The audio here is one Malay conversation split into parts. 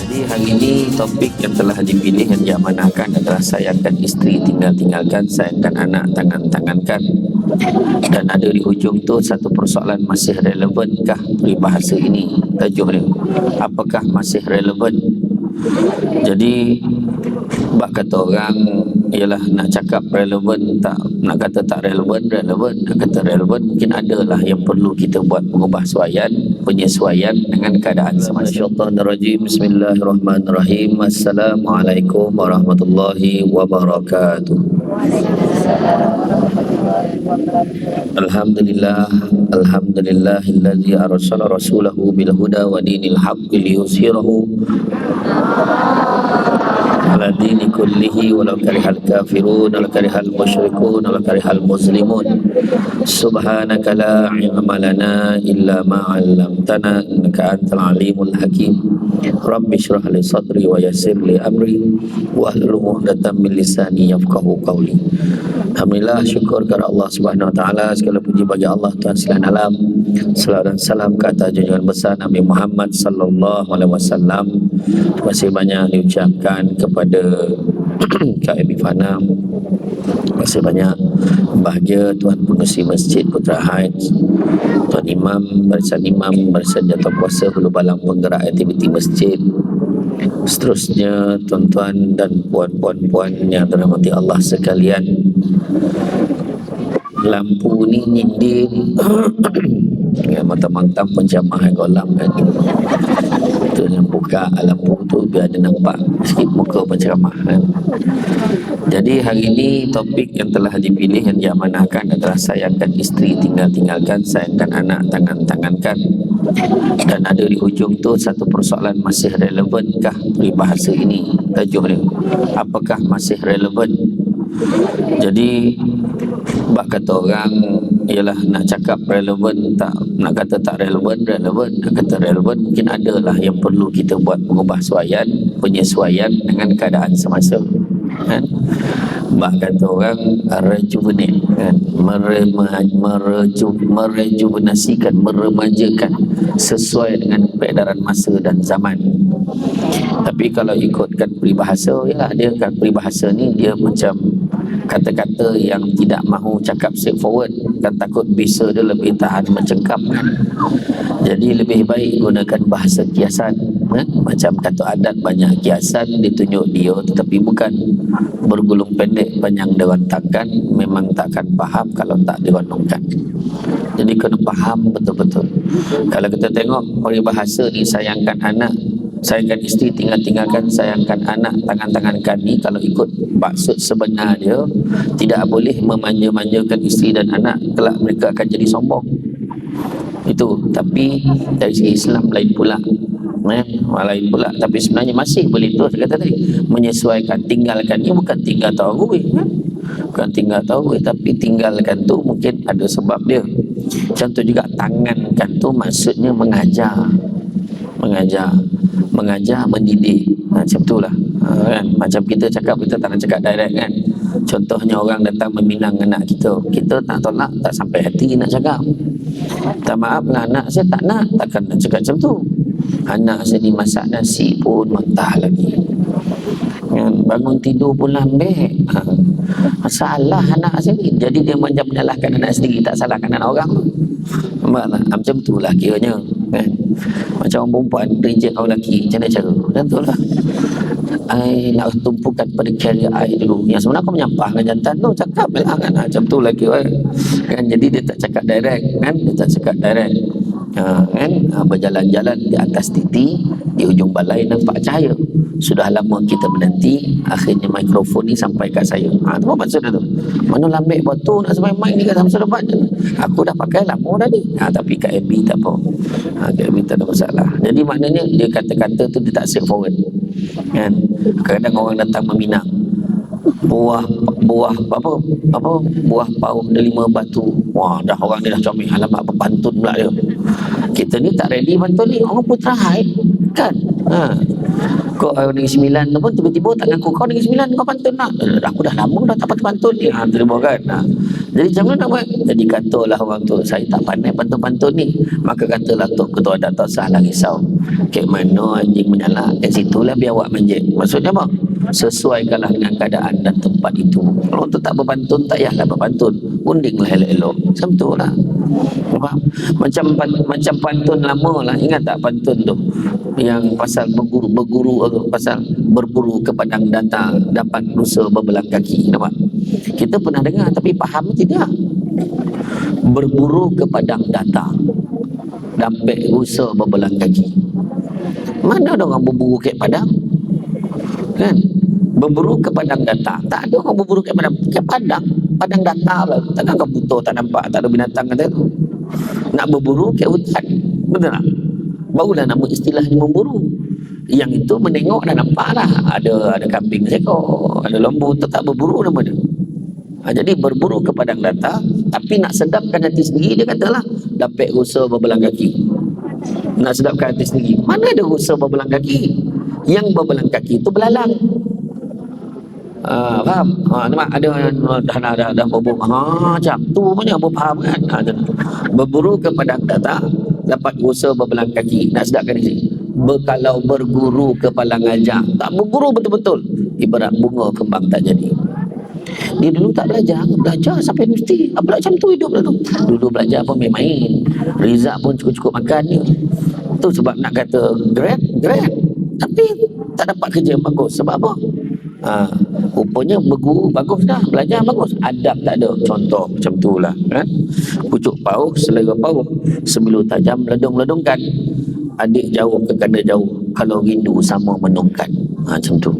Jadi hari ini topik yang telah dipilih yang diamanahkan adalah sayangkan isteri, tinggalkan, sayangkan anak, tangankan. Dan ada di hujung tu satu persoalan, masih relevankah peribahasa ini? Tajuk dia, apakah masih relevan? Jadi bak kata orang ialah nak cakap relevan tak, nak kata tak relevan, nak kata relevan, mungkin adalah yang perlu kita buat penyesuaian dengan keadaan semasa. Syaitanirrajim. Bismillahirrahmanirrahim. Assalamualaikum warahmatullahi wabarakatuh. Alhamdulillahilladzi arsala rasulahu bil huda wa dinil haqqi liyuzhirahu ala dini kullihi walau karihal kafirun walau karihal musyrikun walau karihal muslimun. Subhanaka la ilma lana illa ma 'allamtana innaka antal alimul hakim. Rabbi shrah li sadri wa yassir li amri wahlul 'uqdatam min lisani yafqahu qawli. Alhamdulillah, syukur kepada Allah Subhanahu wa taala, segala puji bagi Allah Tuhan sekalian alam. Salawat dan salam ke atas junjungan besar Nabi Muhammad sallallahu alaihi wasallam. Terima kasih banyak diucapkan kepada KMI Fana. Terima kasih banyak bahagia Tuan Pengerusi Masjid Putra Heights, Tuan Imam, barisan jatuh kuasa Hulu Balang penggerak aktiviti masjid, seterusnya tuan-tuan dan puan-puan yang dirahmati Allah sekalian. Lampu ni nyindir dengan mata-mata penjamah yang kolam kan, tu yang buka lampu tu biar ada nampak sikit muka penceramah kan. Jadi hari ini topik yang telah dipilih yang diamanahkan adalah sayangkan isteri, tinggalkan, sayangkan anak, tangankan. Dan ada di hujung tu satu persoalan, masih relevankah peribahasa ini? Tajuk dia, apakah masih relevan? Jadi bak kata orang ialah nak cakap relevan tak, nak kata tak relevan, nak kata relevan, mungkin adalah yang perlu kita buat penyesuaian dengan keadaan semasa kan. Bak kata orang rejuvenate kan, merejuvenasikan, meremajakan sesuai dengan peredaran masa dan zaman. Tapi kalau ikutkan peribahasa, ya dia kan peribahasa ni dia macam kata-kata yang tidak mahu cakap straightforward kan, takut bisa dia lebih tahan mencengkam kan. Jadi lebih baik gunakan bahasa kiasan kan? Macam kata adat banyak kiasan ditunjuk dia, tetapi bukan bergulung pendek panjang dirantangkan, memang takkan faham kalau tak direnungkan. Jadi kena faham betul-betul. Kalau kita tengok peribahasa ni, sayangkan anak, sayangkan isteri, tinggalkan, sayangkan anak, tangankan ni, kalau ikut maksud sebenar dia, tidak boleh memanja-manjakan isteri dan anak, kelak mereka akan jadi sombong. Itu, tapi dari segi Islam lain pula. Lain pula, tapi sebenarnya masih boleh tu saya kata tadi, menyesuaikan. Tinggalkan ni bukan tinggal tarawih kan? Bukan tinggal tarawih, tapi tinggalkan tu mungkin ada sebab dia. Contoh juga tangankan tu maksudnya mengajar, mendidik, macam itulah kan. Macam kita cakap, kita tak nak cakap direct kan. Contohnya orang datang meminang anak kita tak tolak, tak sampai hati nak cakap, tak maaf lah anak saya tak nak, takkan nak cakap macam tu. Anak saya dimasak nasi pun mentah lagi kan? Bangun tidur pun lambek. Salah anak saya ni. Jadi dia menyalahkan anak sendiri, tak salahkan anak orang. Macam tu lah kiranya kan. Macam orang perempuan reject orang lelaki, macam mana cara? Dan tu lah, I nak tumpukan pada career I dulu. Yang sebenarnya aku menyampah dengan jantan tu, cakap lah kan, macam tu lagi kan. Jadi dia tak cakap direct kan, kan. Berjalan-jalan di atas titi, di hujung balai nampak cahaya. Sudah lama kita menanti, akhirnya mikrofon ni sampai kat saya. Tu apa maksud dia tu? Mana lambek batu nak sampai mic ni kat masa depan. Aku dah pakai lama dah ni. Tapi kat MB tak apa. Kat MB tak ada masalah. Jadi maknanya dia kata-kata tu dia tak straightforward kan. Kadang-kadang orang datang meminang buah pauh delima batu. Wah, dah orang ni dah comel, alamak apa pantun pula dia. Kita ni tak ready pantun ni, orang Putra Heights kan. Kau Negeri Sembilan tu pun tiba-tiba tak ngaku kau Negeri Sembilan, kau pantun nak. Aku dah lama dah tak pantun ni. Terima kan. Jadi macam mana nak buat? Jadi katalah orang tu, saya tak pandai pantun-pantun ni. Maka katalah Tok Ketua Adat tak salah risau. Kat mana anjing menyala, kat situlah biar awak manjat. Maksudnya apa? Sesuaikanlah dengan keadaan dan tempat itu. Kalau tu tak berpantun, tak payahlah berpantun. Undinglah elok-elok. Macam tu lah. Faham? Macam pantun lama lah. Ingat tak pantun tu? Yang pasal berguru pasal berburu ke padang data dapat rusa berbelang kaki. Nampak? Kita pernah dengar tapi faham tidak? Berburu ke padang data dapat rusa berbelang kaki. Mana ada orang berburu ke padang? Kan? Berburu ke padang data. Tak ada orang berburu ke padang. Padang data lah. Takkan kau butuh tak nampak, tak ada binatang kata tu. Nak berburu ke hutan. Betul tak? Barulah nama istilahnya memburu. Yang itu menengok dan nampak lah. Ada kambing seekor, ada lembu, tak berburu nama dia. Jadi berburu ke padang data, tapi nak sedapkan hati sendiri, dia katalah dapat rusa berbelang kaki. Nak sedapkan hati sendiri. Mana ada rusa berbelang kaki? Yang berbelang kaki itu belalang. Faham? Nampak ada dah berburu. Macam tu punya apa faham kan? Berburu ke padang data, dapat rusa berbelang kaki. Nak sedapkan diri. Kalau berguru ke padang gajah, tak berburu betul-betul. Ibarat bunga kembang tak jadi. Dia dulu tak belajar sampai mesti. Macam tu hidup dia tu. Dulu belajar pun main-main. Rizak pun cukup-cukup makan ni. Tu sebab nak kata grade. Tapi tak dapat kerja yang bagus. Sebab apa? Rupanya berguru bagus dah, belajar bagus, adab tak ada. Contoh macam tu lah kan? Pucuk pauh, selera pauh, sembilu tajam ledung-ledungkan, adik jauh ke kanda jauh, kalau rindu sama menungkan. Macam tu.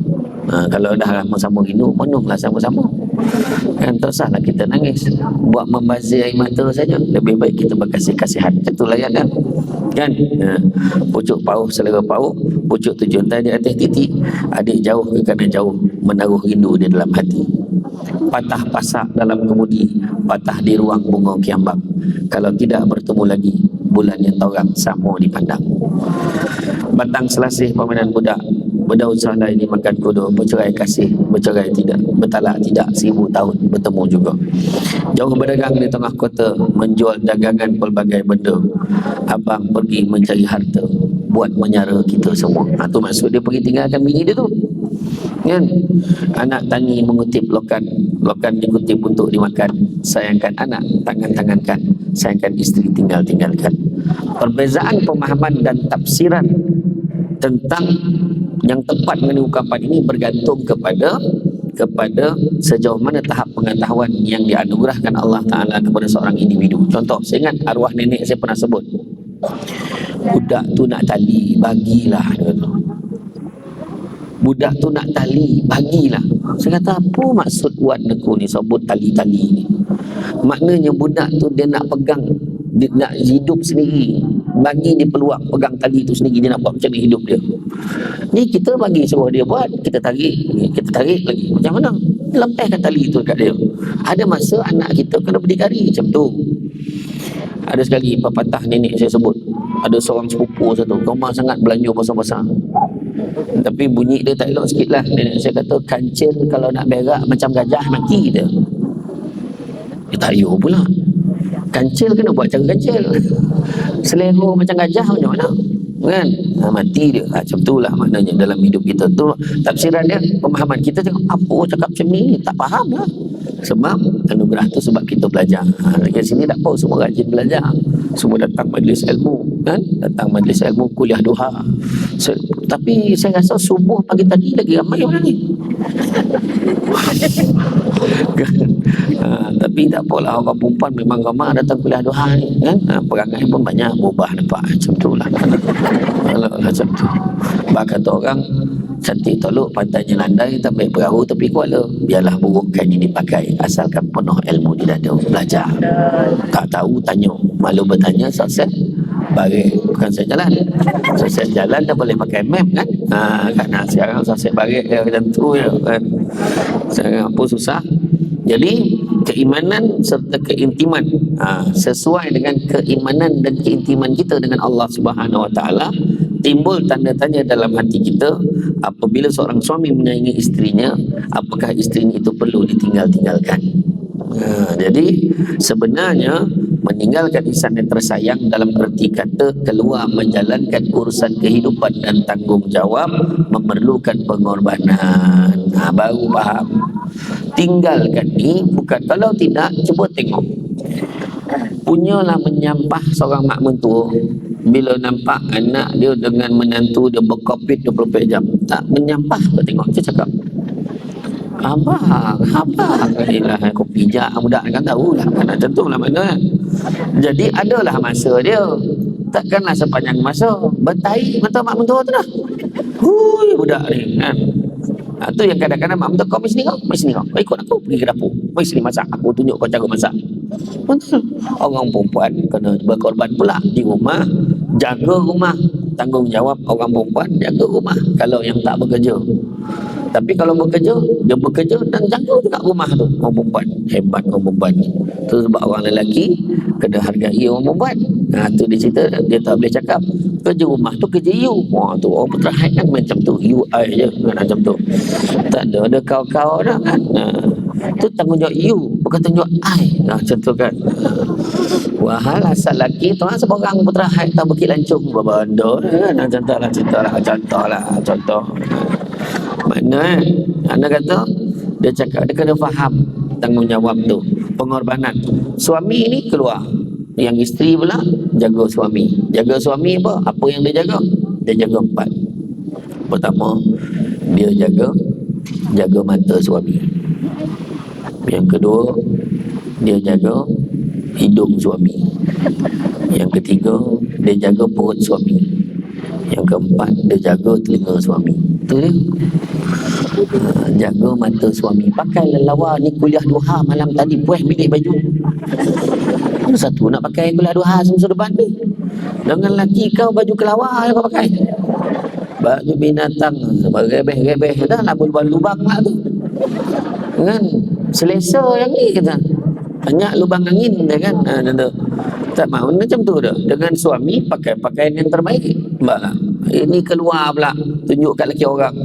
Kalau dah sama-sama rindu, menunglah sama-sama. Kan tak usahlah kita nangis buat membazir air mata saja. Lebih baik kita berkasih-kasihan. Itulah ya kan? Pucuk pauh, selera pauh, pucuk tujuan tadi atas titik, adik jauh ke kanan jauh, menaruh rindu di dalam hati. Patah pasak dalam kemudi, patah di ruang bunga kiambang. Kalau tidak bertemu lagi, bulan yang taurang sama dipandang. Batang selasih permainan budak, berdaun salah ini makan kuda, bercerai kasih, bercerai tidak, bertalak tidak, 1000 tahun bertemu juga. Jauh berdagang di tengah kota, menjual dagangan pelbagai benda. Abang pergi mencari harta, buat menyara kita semua. Itu maksud dia pergi tinggalkan bini dia tu. Kan? Anak tani mengutip lokan dikutip untuk dimakan. Sayangkan anak, tangan-tangankan. Sayangkan isteri, tinggalkan. Perbezaan pemahaman dan tafsiran tentang yang tepat mengenai ungkapan ini bergantung kepada sejauh mana tahap pengetahuan yang dianugerahkan Allah Ta'ala kepada seorang individu. Contoh, saya ingat arwah nenek saya pernah sebut, budak tu nak tali, bagilah. Budak tu nak tali, bagilah. Saya kata, apa maksud buat neku ni sebut tali-tali ni? Maknanya budak tu dia nak pegang, dia nak hidup sendiri. Bagi dia peluang pegang tali tu sendiri, dia nak buat macam ni hidup dia. Ni kita bagi suruh dia buat, kita tarik lagi. Macam mana? Lepaskan tali tu dekat dia. Ada masa anak kita kena berdikari macam tu. Ada sekali pepatah nenek saya sebut, ada seorang sepupu satu, rumah sangat belanja besar-besar. Tapi bunyi dia tak elok sikit lah. Nenek saya kata, kancil kalau nak berak macam gajah, mati dia. Dia tak ayuh pula. Kancil kena buat cara kancil. Selera macam gajah macam mana? Kan? Mati dia. Macam itulah maknanya dalam hidup kita tu. Tafsiran dia, pemahaman kita tengok apa cakap macam ni, tak faham lah. Sebab anugerah tu sebab kita belajar. Dekat sini tak apa, semua rajin belajar. Semua datang majlis ilmu, kan? Datang majlis ilmu, kuliah duha. Tapi saya rasa subuh pagi tadi lagi ramai orang ni. Tapi tak apalah, orang perempuan memang ramai datang kuliah duha ni, kan? Perangai pun banyak berubah, nampak macam tu lah. Macam tu. Bahkan kata orang, cantik tolok, pantainya landai, tak baik perahu tepi kuala. Biarlah buruk kain ini dipakai, asalkan penuh ilmu di dada. Belajar. Tak tahu, tanya. Malu bertanya, sukses barik. Bukan saya jalan. Sukses jalan dah boleh pakai map kan? Kerana sekarang sukses barik dia macam tu je kan? Sekarang apa susah. Jadi keimanan serta keintiman sesuai dengan keimanan dan keintiman kita dengan Allah Subhanahu Wa Taala, timbul tanda tanya dalam hati kita apabila seorang suami menyayangi isterinya, apakah isterinya itu perlu ditinggalkan. Jadi sebenarnya meninggalkan insan yang tersayang dalam erti kata keluar menjalankan urusan kehidupan dan tanggungjawab memerlukan pengorbanan. Baru faham. Tinggalkan ni bukan, kalau tidak cuba tengok. Punyalah menyampah seorang mak mentua. Bila nampak anak dia dengan menantu dia berkopit 24 jam, tak menyampah ke tengok? Dia cakap, abang ialah kopi jak budak kan tahulah kan, macam tu lah maknanya. Jadi adalah masa dia, takkanlah sepanjang masa bertahi mata mak mentua tu dah. Hui budak ni kan. Tu yang kadang-kadang mak mentua, kau mari sini kau ikut aku pergi ke dapur, mari sini masak, aku tunjuk kau cara masak. Betul. Orang perempuan kena berkorban pula di rumah, jaga rumah, tanggungjawab orang perempuan jaga rumah kalau yang tak bekerja. Tapi kalau bekerja, dia bekerja dan jaga juga rumah tu. Orang perempuan, hebat orang perempuan ni. Tu sebab orang lelaki kena hargai orang perempuan. Tu dia cerita, dia tak boleh cakap kerja rumah tu kerja you. Tu orang Peterhait kan macam tu, you I je kan, macam tu. Tak ada kau-kau dah kan. Tu tanggungjawab you, bukan tanggungjawab I. Macam tu kan. Wahal asal lelaki tu sebab orang Peterhait tak bukit lancung berbanda kan. Contoh. Mana anda kata dia cakap dia kena faham tanggungjawab tu, pengorbanan. Suami ni keluar, yang isteri pula jaga suami. Jaga suami apa yang dia jaga? Dia jaga 4. Pertama, dia jaga mata suami. Yang kedua, dia jaga hidung suami. Yang ketiga, dia jaga perut suami. Yang keempat, dia jaga telinga suami. Tu dia. Jaga mata suami. Pakai lelawa ni kuliah duha malam tadi puas milih baju. Satu nak pakai kuliah duha semasa depan ni. Dengan laki kau baju kelawar yang kau pakai. Baju binatang rebeh-rebeh dah lah, lubang-lubang lah tu. Kan? Selesa yang ni kita. Banyak lubang angin dia kan. Tak mahu macam tu dah. Dengan suami pakai pakaian yang terbaik. Ini keluar pula tunjuk kat lelaki orang.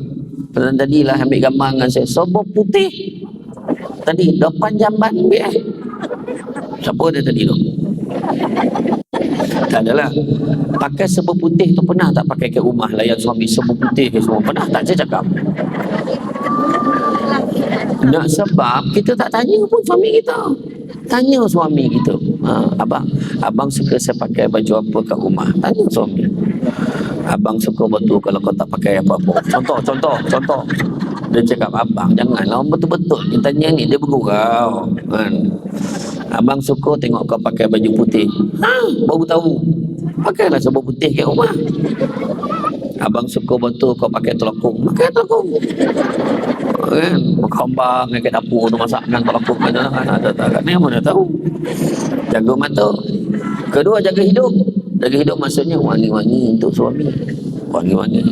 Pasal tadilah ambil gambar dengan saya, serba putih tadi depan jamban ambil siapa dia tadi tu? Tak adalah. Pakai serba putih tu pernah tak pakai ke rumah layan suami serba putih ke semua? Pernah tak? Saya cakap nak, sebab kita tak tanya pun suami kita. Tanya suami kita, abang suka saya pakai baju apa kat rumah? Tanya suami. Abang suka betul kalau kau tak pakai apa-apa. Contoh. Dia cakap, abang janganlah betul-betul ni tanya ni, dia bergurau kan. Abang suka tengok kau pakai baju putih. Baru tahu. Pakailah serba putih kat rumah. Abang suka betul kau pakai telekung. Pakai telekung. Kan, berkembang kat dapur tu masak dengan telekung kan. Ada ni mana tahu. Jaga mata. Kedua, jaga hidung. Jaga hidung maksudnya wangi-wangi untuk suami. Wangi-wangi.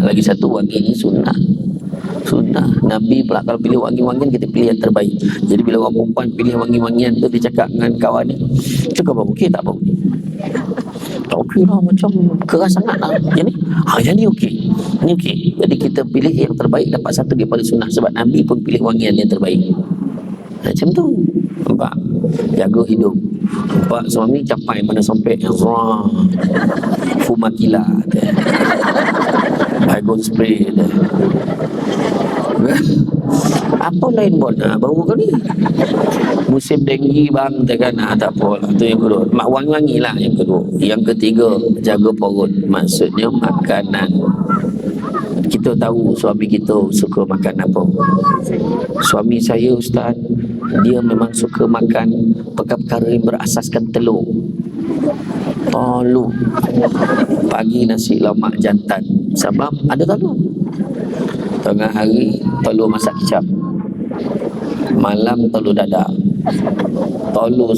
Lagi satu, wangi ni sunnah. Nabi pula kalau pilih wangi-wangian, kita pilih yang terbaik. Jadi bila orang perempuan pilih wangi-wangian tu, dia cakap dengan kawan ni, cakap apa okey tak apa okey? Tak okey lah, macam keras sangat lah. Yang ni okey. Ni okey. Jadi kita pilih yang terbaik, dapat satu daripada sunnah. Sebab Nabi pun pilih wangian yang terbaik. Macam tu. Nampak? Jaga hidung. Nampak suami capai mana sampai fumakila baygon spray dia. Apa lain pun baru ke ni musim denggi bang kan, tak apa lah. Tu yang kedua, mak wangi-wangi lah yang kedua. Yang ketiga, jaga perut, maksudnya makanan. Kita tahu suami kita suka makan apa. Suami saya ustaz, dia memang suka makan perkara-perkara yang berasaskan telur. Pagi nasi lemak jantan, sebab ada telur. Tengah hari telur masak kicap, malam telur dadak, telur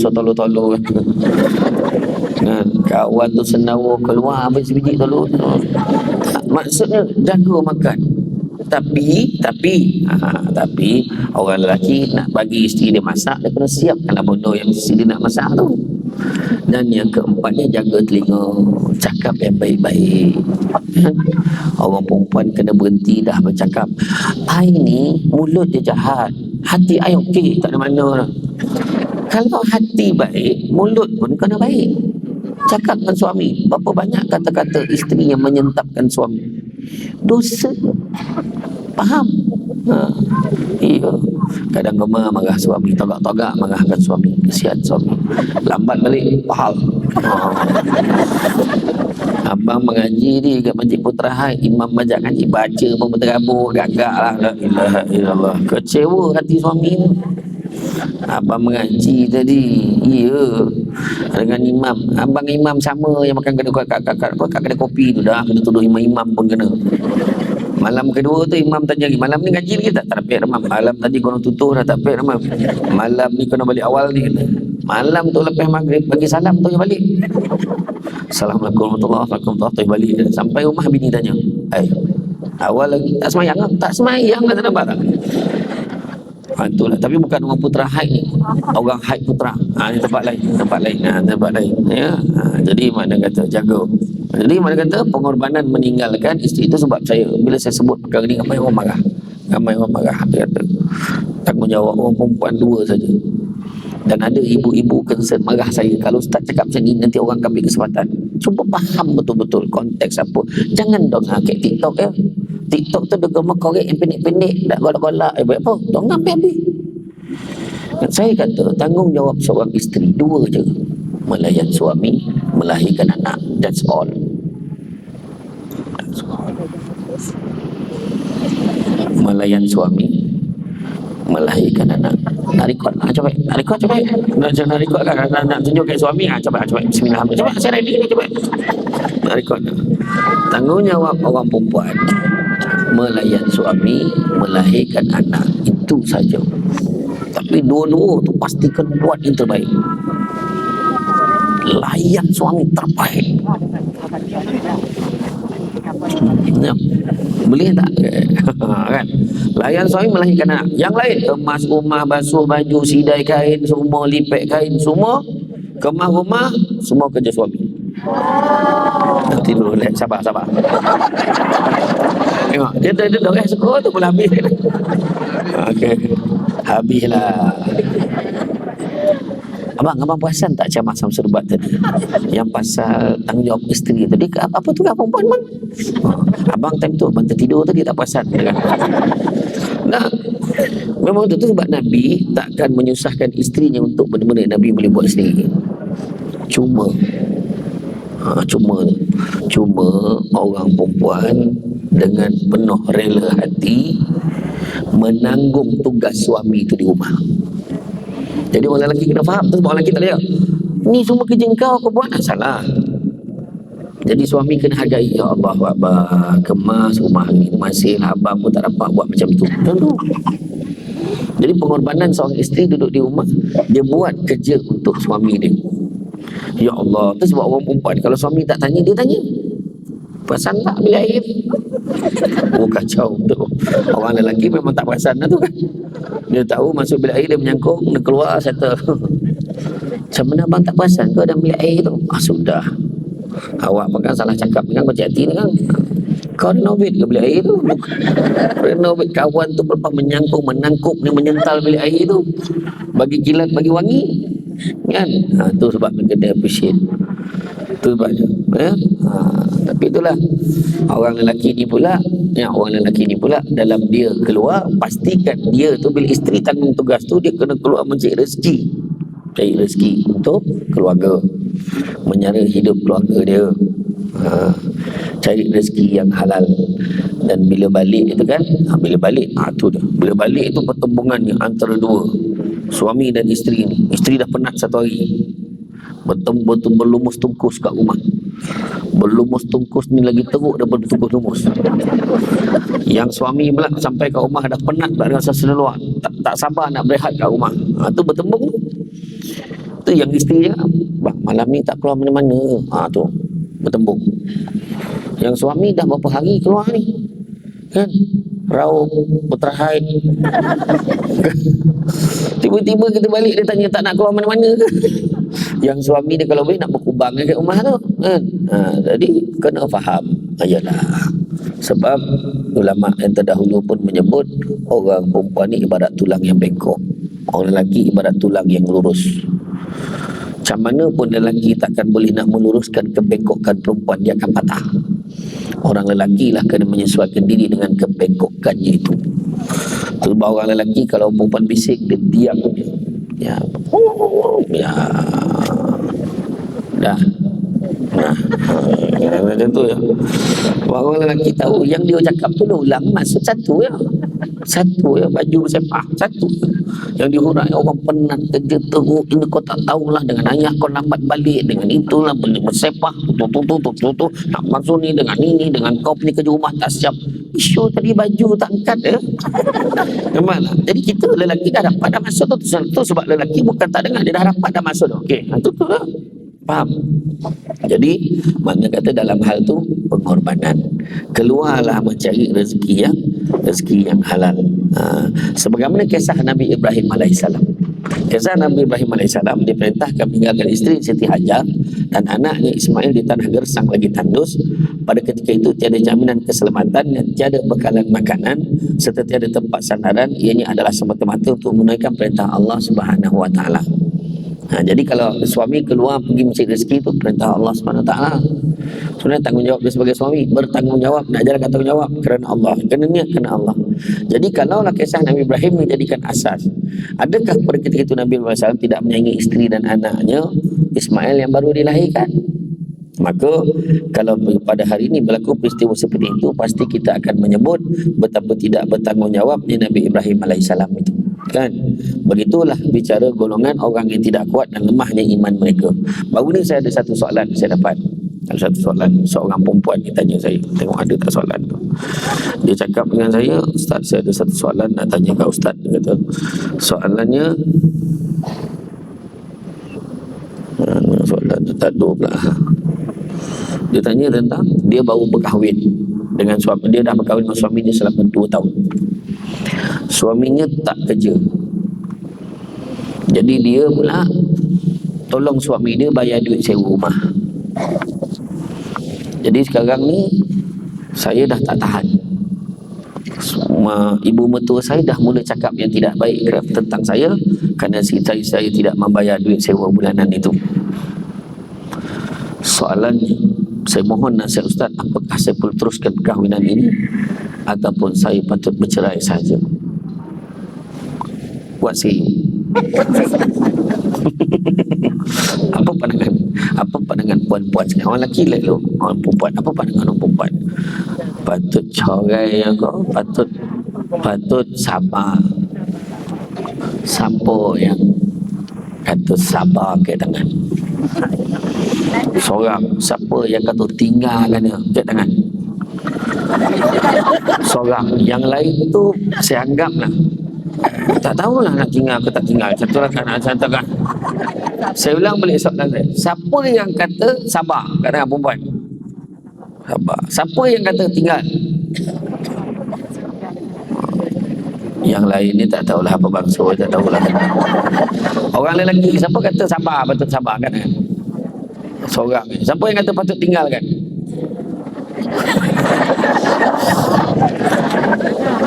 kan, kawan tu senawa keluar habis biji telur. Maksudnya jaga makan. Tapi orang lelaki nak bagi isteri dia masak, dia kena siapkanlah benda yang isteri dia nak masak tu. Dan yang keempatnya, jaga telinga, cakap yang baik-baik. Orang perempuan kena berhenti dah bercakap, ai ni mulut dia jahat, Hati I okey, tak ada mana dah. Kalau hati baik, mulut pun kena baik. Cakap dengan suami, berapa banyak kata-kata isteri yang menyentapkan suami, dosa. Faham? Iya. Kadang gemar marah suami, togak-togak marahkan suami, kesian suami. Lambat balik, faham? Abang mengaji ni kat Masjid Putra Hai, imam bajak ngaji, baca pun berterabur, gagak lah. La ilaha illallah. Kecewa hati suami ni. Abang mengaji tadi, iya, dengan imam. Abang imam sama yang makan kat kedai kopi tu dah, kena tuduh imam pun kena. Malam kedua tu imam tanya lagi, malam ni ngaji lagi tak? Tak dapat remam. Malam tadi korang tutup dah, tak dapat remam. Malam ni kena balik awal ni kena. Malam tu lepas maghrib bagi salam tu balik. Assalamualaikum warahmatullahi wabarakatuh. Tu balik. Sampai rumah bini tanya, awal lagi tak semayang lah? Tak semayang lah, tak nampak tak? Itulah. Tapi bukan orang Putra Haid ni, orang Haid Putra. Ni tempat lain, tempat lain ya. Jadi mana kata jaga. Jadi mana kata pengorbanan meninggalkan isteri itu sebab saya, bila saya sebut perkara ni ramai orang marah. Dia kata tanggungjawab orang perempuan dua saja. Dan ada ibu-ibu concern marah saya, kalau ustaz cakap macam ni nanti orang ambil kesempatan. Cuba faham betul-betul konteks apa. Jangan dong kayak TikTok ya. TikTok tu dia gemar korek yang pendek-pendek, tak golak-golak, buat apa? Dong ambil habis. Dan saya kata tanggungjawab seorang isteri dua je, melayan suami, melahirkan anak. That's all. Melayan suami, melahirkan anak. Nak record lah, coba. Nak record lah, nak tunjuk kat suami. Coba. Bismillah. Coba, saya ready ni, coba. Nak record lah. Tanggungjawab orang perempuan, melayan suami, melahirkan anak. Itu saja. Tapi dua-dua tu pastikan buat yang terbaik. Layan suami terbaik. Ya. Boleh tak? Kan? Layan suami, melahirkan anak. Yang lain, kemas rumah, basuh baju, sidai kain, semua lipet kain, semua kemas rumah, semua kerja suami. Nanti dulu, sabar. Tengok, dia suka tu pun habis. Okey, habislah. Abang perasan tak ceramah Samsul Rubat tadi yang pasal tanggungjawab isteri tadi, apa tu perempuan bang? Abang time tu abang tertidur tadi, tak perasan kan? Nah, memang tu sebab Nabi takkan menyusahkan isterinya untuk benda-benda Nabi boleh buat sendiri. Cuma orang perempuan dengan penuh rela hati menanggung tugas suami itu di rumah. Jadi orang lelaki kena faham tu, sebab orang lelaki tak lihat ni semua kerja kau buat, salah. Jadi suami kena hargai, ya Allah, abang kemas rumah ni, masih abang pun tak dapat buat macam tu. Tentu. Jadi pengorbanan seorang isteri duduk di rumah, dia buat kerja untuk suami dia. Ya Allah, tu sebab orang perempuan kalau suami tak tanya, dia tanya, perasan tak bila air? Oh kacau tu. Orang lelaki memang tak perasan lah tu kan. Dia tahu masuk bilik air, dia menyangkut, dia keluar, settle. Macam mana abang tak perasan ke dalam bilik air tu? Sudah. Awak pegang salah cakap dengan kau hati ni kan. Kau renovate ke bilik air tu? Renovate kawan tu lepas menyangkut, menangkup ni, menyental bilik air tu. Bagi kilat, bagi wangi. Kan? Tu sebab mereka dia appreciate. Tu sebabnya. Ya? Tapi itulah orang lelaki ni pula, dalam dia keluar, pastikan dia tu bila isteri tanggung tugas tu, dia kena keluar mencari rezeki untuk keluarga, menyara hidup keluarga dia, cari rezeki yang halal. Dan bila balik itu kan, bila balik itu pertembungan yang antara dua suami dan isteri ni. Isteri dah penat satu hari, betul-betul berlumus tungkus kat rumah. Berlumus tungkus ni lagi teruk daripada tungkus lumus. Yang suami pula sampai kat rumah dah penat dengan rasa leluar, tak sabar nak berehat kat rumah. Tu bertembung tu. Yang isteri cakap, bang malam ni tak keluar mana-mana. Tu bertembung. Yang suami dah berapa hari keluar ni kan, raup Putra Haid. Tiba-tiba kita balik, dia tanya tak nak keluar mana-mana ke? Yang suami dia kalau boleh nak berkubang kat rumah tu kan. Jadi kena faham. Ayalah, Sebab ulama yang terdahulu pun menyebut orang perempuan ni ibarat tulang yang bengkok, orang lelaki ibarat tulang yang lurus. Macam mana pun lelaki takkan boleh nak meluruskan kebengkokan perempuan, dia akan patah. Orang lelaki lah kena menyesuaikan diri dengan kebengkokannya itu. Sebab orang lelaki kalau perempuan bisik, dia diam je. Ya, ya, dah. Macam tu ya. Orang lelaki tahu yang dia cakap tu ulang maksud satu ya. Satu ya, baju bersepah satu. Yang dihurai orang penat kerja teruk, ini kau tak tahulah, dengan ayah kau lambat balik, dengan itulah bersepah tu nak masuk ni dengan ini, dengan kau punya kerja rumah tak siap. Isu tadi baju tak angkat ya. Kemana? Jadi kita lelaki dah dapat dah masuk tu sebab lelaki bukan tak dengar, dia dah dapat dah masuk tu. Okey, tu lah. Faham? Jadi makna kata dalam hal tu pengorbanan, keluarlah mencari rezeki yang halal. Sebagaimana kisah Nabi Ibrahim alaihissalam. Kisah Nabi Ibrahim alaihissalam, diperintahkan meninggalkan isteri Siti Hajar dan anaknya Ismail di tanah gersang lagi tandus. Pada ketika itu tiada jaminan keselamatan dan tiada bekalan makanan serta tiada tempat sandaran. Ianya adalah semata-mata untuk menunaikan perintah Allah Subhanahu wa taala. Jadi kalau suami keluar pergi mencari rezeki itu perintah Allah SWT. Sebenarnya tanggungjawab dia sebagai suami, bertanggungjawab, nak jalankan tanggungjawab kerana Allah, kena niat kerana Allah. Jadi kalaulah kisah Nabi Ibrahim menjadikan asas, adakah pada ketika itu Nabi Ibrahim SAW tidak menyayangi isteri dan anaknya Ismail yang baru dilahirkan? Maka kalau pada hari ini berlaku peristiwa seperti itu, pasti kita akan menyebut betapa tidak bertanggungjawabnya Nabi Ibrahim alaihissalam itu. Kan? Begitulah bicara golongan orang yang tidak kuat dan lemahnya iman mereka. Baru ni saya ada satu soalan saya dapat. Ada satu soalan, seorang perempuan dia tanya saya, tengok ada tak soalan tu. Dia cakap dengan saya, Ustaz, saya ada satu soalan nak tanya kat Ustaz. Dia kata, soalannya soalan tu tak ada pula. Dia tanya tentang dia baru berkahwin dengan suami, dia dah berkahwin dengan suami dia selama 2 tahun. Suaminya tak kerja, jadi dia pula tolong suami dia bayar duit sewa rumah. Jadi sekarang ni saya dah tak tahan. Ibu mertua saya dah mula cakap yang tidak baik tentang saya kerana saya tidak membayar duit sewa bulanan itu. Soalannya, saya mohon nasihat Ustaz, apakah saya perlu teruskan perkahwinan ini ataupun saya patut bercerai saja? Buat saya. Apa pandangan puan-puan sekarang? Orang lelaki lalu, orang perempuan. Apa pandangan orang perempuan? Patut cerai kau, patut sabar. Siapa yang kata sabar ke tangan? Seorang. Siapa yang kata tinggalkan dia ke tangan? Seorang. Yang lain tu saya anggaplah tak tahulah nak tinggal ke tak tinggal. Satulah kan kan. Saya ulang balik soalan saya. Siapa yang kata sabar kat tangan perempuan? Sabar. Siapa yang kata tinggal? Yang lain ni tak tahulah apa bangsa, tak tahulah. Orang lelaki, siapa kata sabar, patut sabar kan? Seorang. Siapa yang kata patut tinggal kan?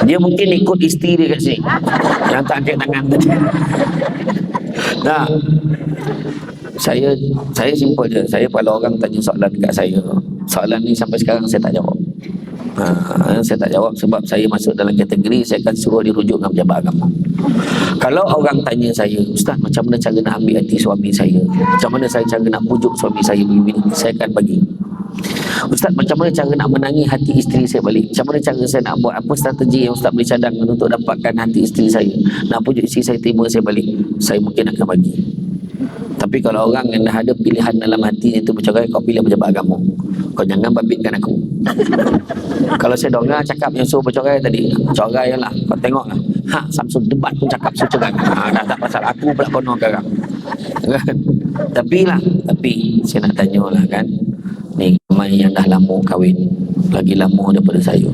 Dia mungkin ikut isteri dia kat sini yang tak angkat tangan tadi. Nah, saya simple je. Saya kalau orang tanya soalan dekat saya, soalan ni sampai sekarang saya tak jawab. Saya tak jawab sebab saya masuk dalam kategori saya akan suruh dia rujuk dengan pejabat agama. Kalau orang tanya saya, Ustaz, macam mana cara nak ambil hati suami saya, macam mana saya cara nak pujuk suami saya begini, saya akan bagi. Ustaz, macam mana cara nak menangi hati isteri saya balik, macam mana cara saya nak buat, apa strategi yang Ustaz boleh cadangkan untuk dapatkan hati isteri saya, nak pujuk isteri saya terima saya balik, saya mungkin akan bagi. Tapi kalau orang yang dah ada pilihan dalam hati itu bercerai, kau pilih pejabat agama, kau jangan babitkan aku. Kalau saya dengar cakap yang suruh bercerai tadi, cerai lah, kau tengoklah, Samsung debat pun cakap suruh cerai. Dah tak pasal aku pula kono sekarang kan. Tapi saya nak tanya lah kan, ni ramai yang dah lama kahwin, lagi lama daripada saya,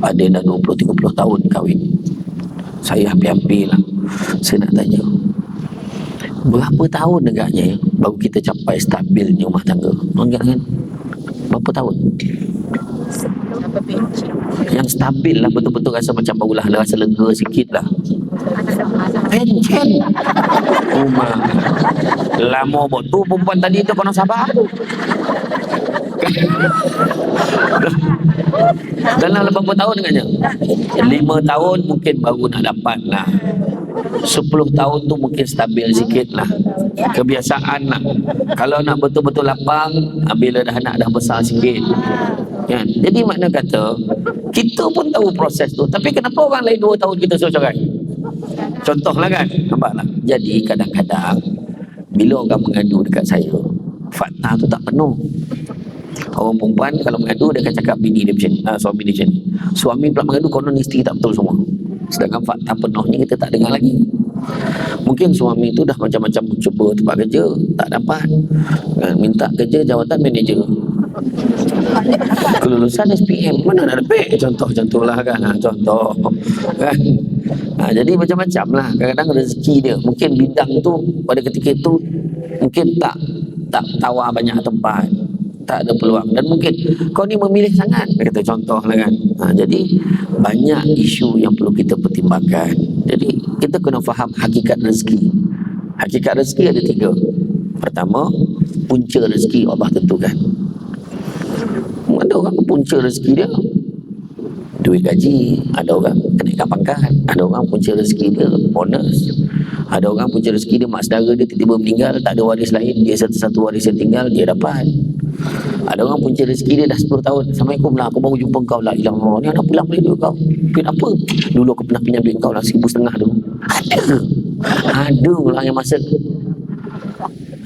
ada yang dah 20-30 tahun kahwin. Saya hampir-hampir lah. Saya nak tanya, berapa tahun agaknya baru kita capai stabilnya rumah tangga? Enggak kan? Berapa tahun? Sampai pencik. stabil lah, betul-betul rasa macam barulah rasa lega sikit lah. Pencen. Lama betul perempuan tadi tu kena sabar tu. Dalam 80 tahun dengannya 5 tahun mungkin baru nak dapat lah, 10 tahun tu mungkin stabil sikit lah, kebiasaan lah. Kalau nak betul-betul lapang, bila dah anak dah besar sikit kan? Jadi makna kata kita pun tahu proses tu, tapi kenapa orang lain 2 tahun kita suruh cerai? Contohlah kan, nampak lah. Jadi kadang-kadang bila orang mengadu dekat saya, fakta tu tak penuh. Orang perempuan kalau mengadu dia akan cakap bini dia macam ni, suami dia macam ni. Suami pula mengadu konon isteri tak betul semua. Sedangkan fakta penuhnya kita tak dengar lagi. Mungkin suami tu dah macam-macam cuba tempat kerja, tak dapat, minta kerja jawatan manager, kelulusan SPM mana nak dapat, contoh-contohlah kan, contoh kan. Jadi macam-macam lah. Kadang-kadang rezeki dia mungkin bidang tu pada ketika itu mungkin tak tawar banyak tempat, tak ada peluang, dan mungkin kau ni memilih sangat, dia kata contoh lah kan. Jadi banyak isu yang perlu kita pertimbangkan. Jadi kita kena faham hakikat rezeki. Hakikat rezeki ada 3. Pertama, punca rezeki Allah tentukan. Ada orang punca rezeki dia duit gaji, ada orang kenaikan pangkat, ada orang punca rezeki dia bonus, ada orang punca rezeki dia mak saudara dia tiba-tiba meninggal, tak ada waris lain, dia satu-satu waris yang tinggal dia dapat. Ada orang punca rezeki dia dah 10 tahun, Assalamualaikum lah, aku baru jumpa kau lah, hilang ni anak pulang beli duit kau, duit apa? Dulu aku pernah pinjam duit kau lah 1,500 dulu. Ada orang yang masa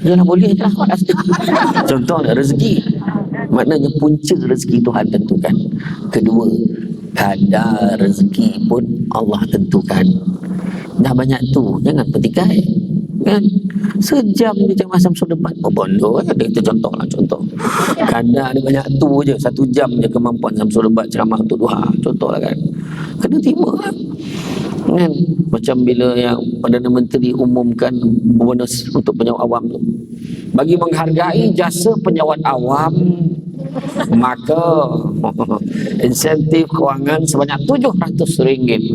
yalah boleh je lah. Contoh rezeki, maknanya punca rezeki Tuhan tentukan. Kedua, kadar rezeki pun Allah tentukan. Dah banyak tu jangan petikai kan. Sejam je macam Samsul debat bondo kan, kita contoh lah, contoh kadar dia banyak tu je, 1 jam je kemampuan Samsul debat ceramah untuk duha, contoh lah kan. Kena terima kan. Macam bila yang Perdana Menteri umumkan bonus untuk penyawat awam tu, bagi menghargai jasa penyawat awam, maka insentif kewangan sebanyak RM700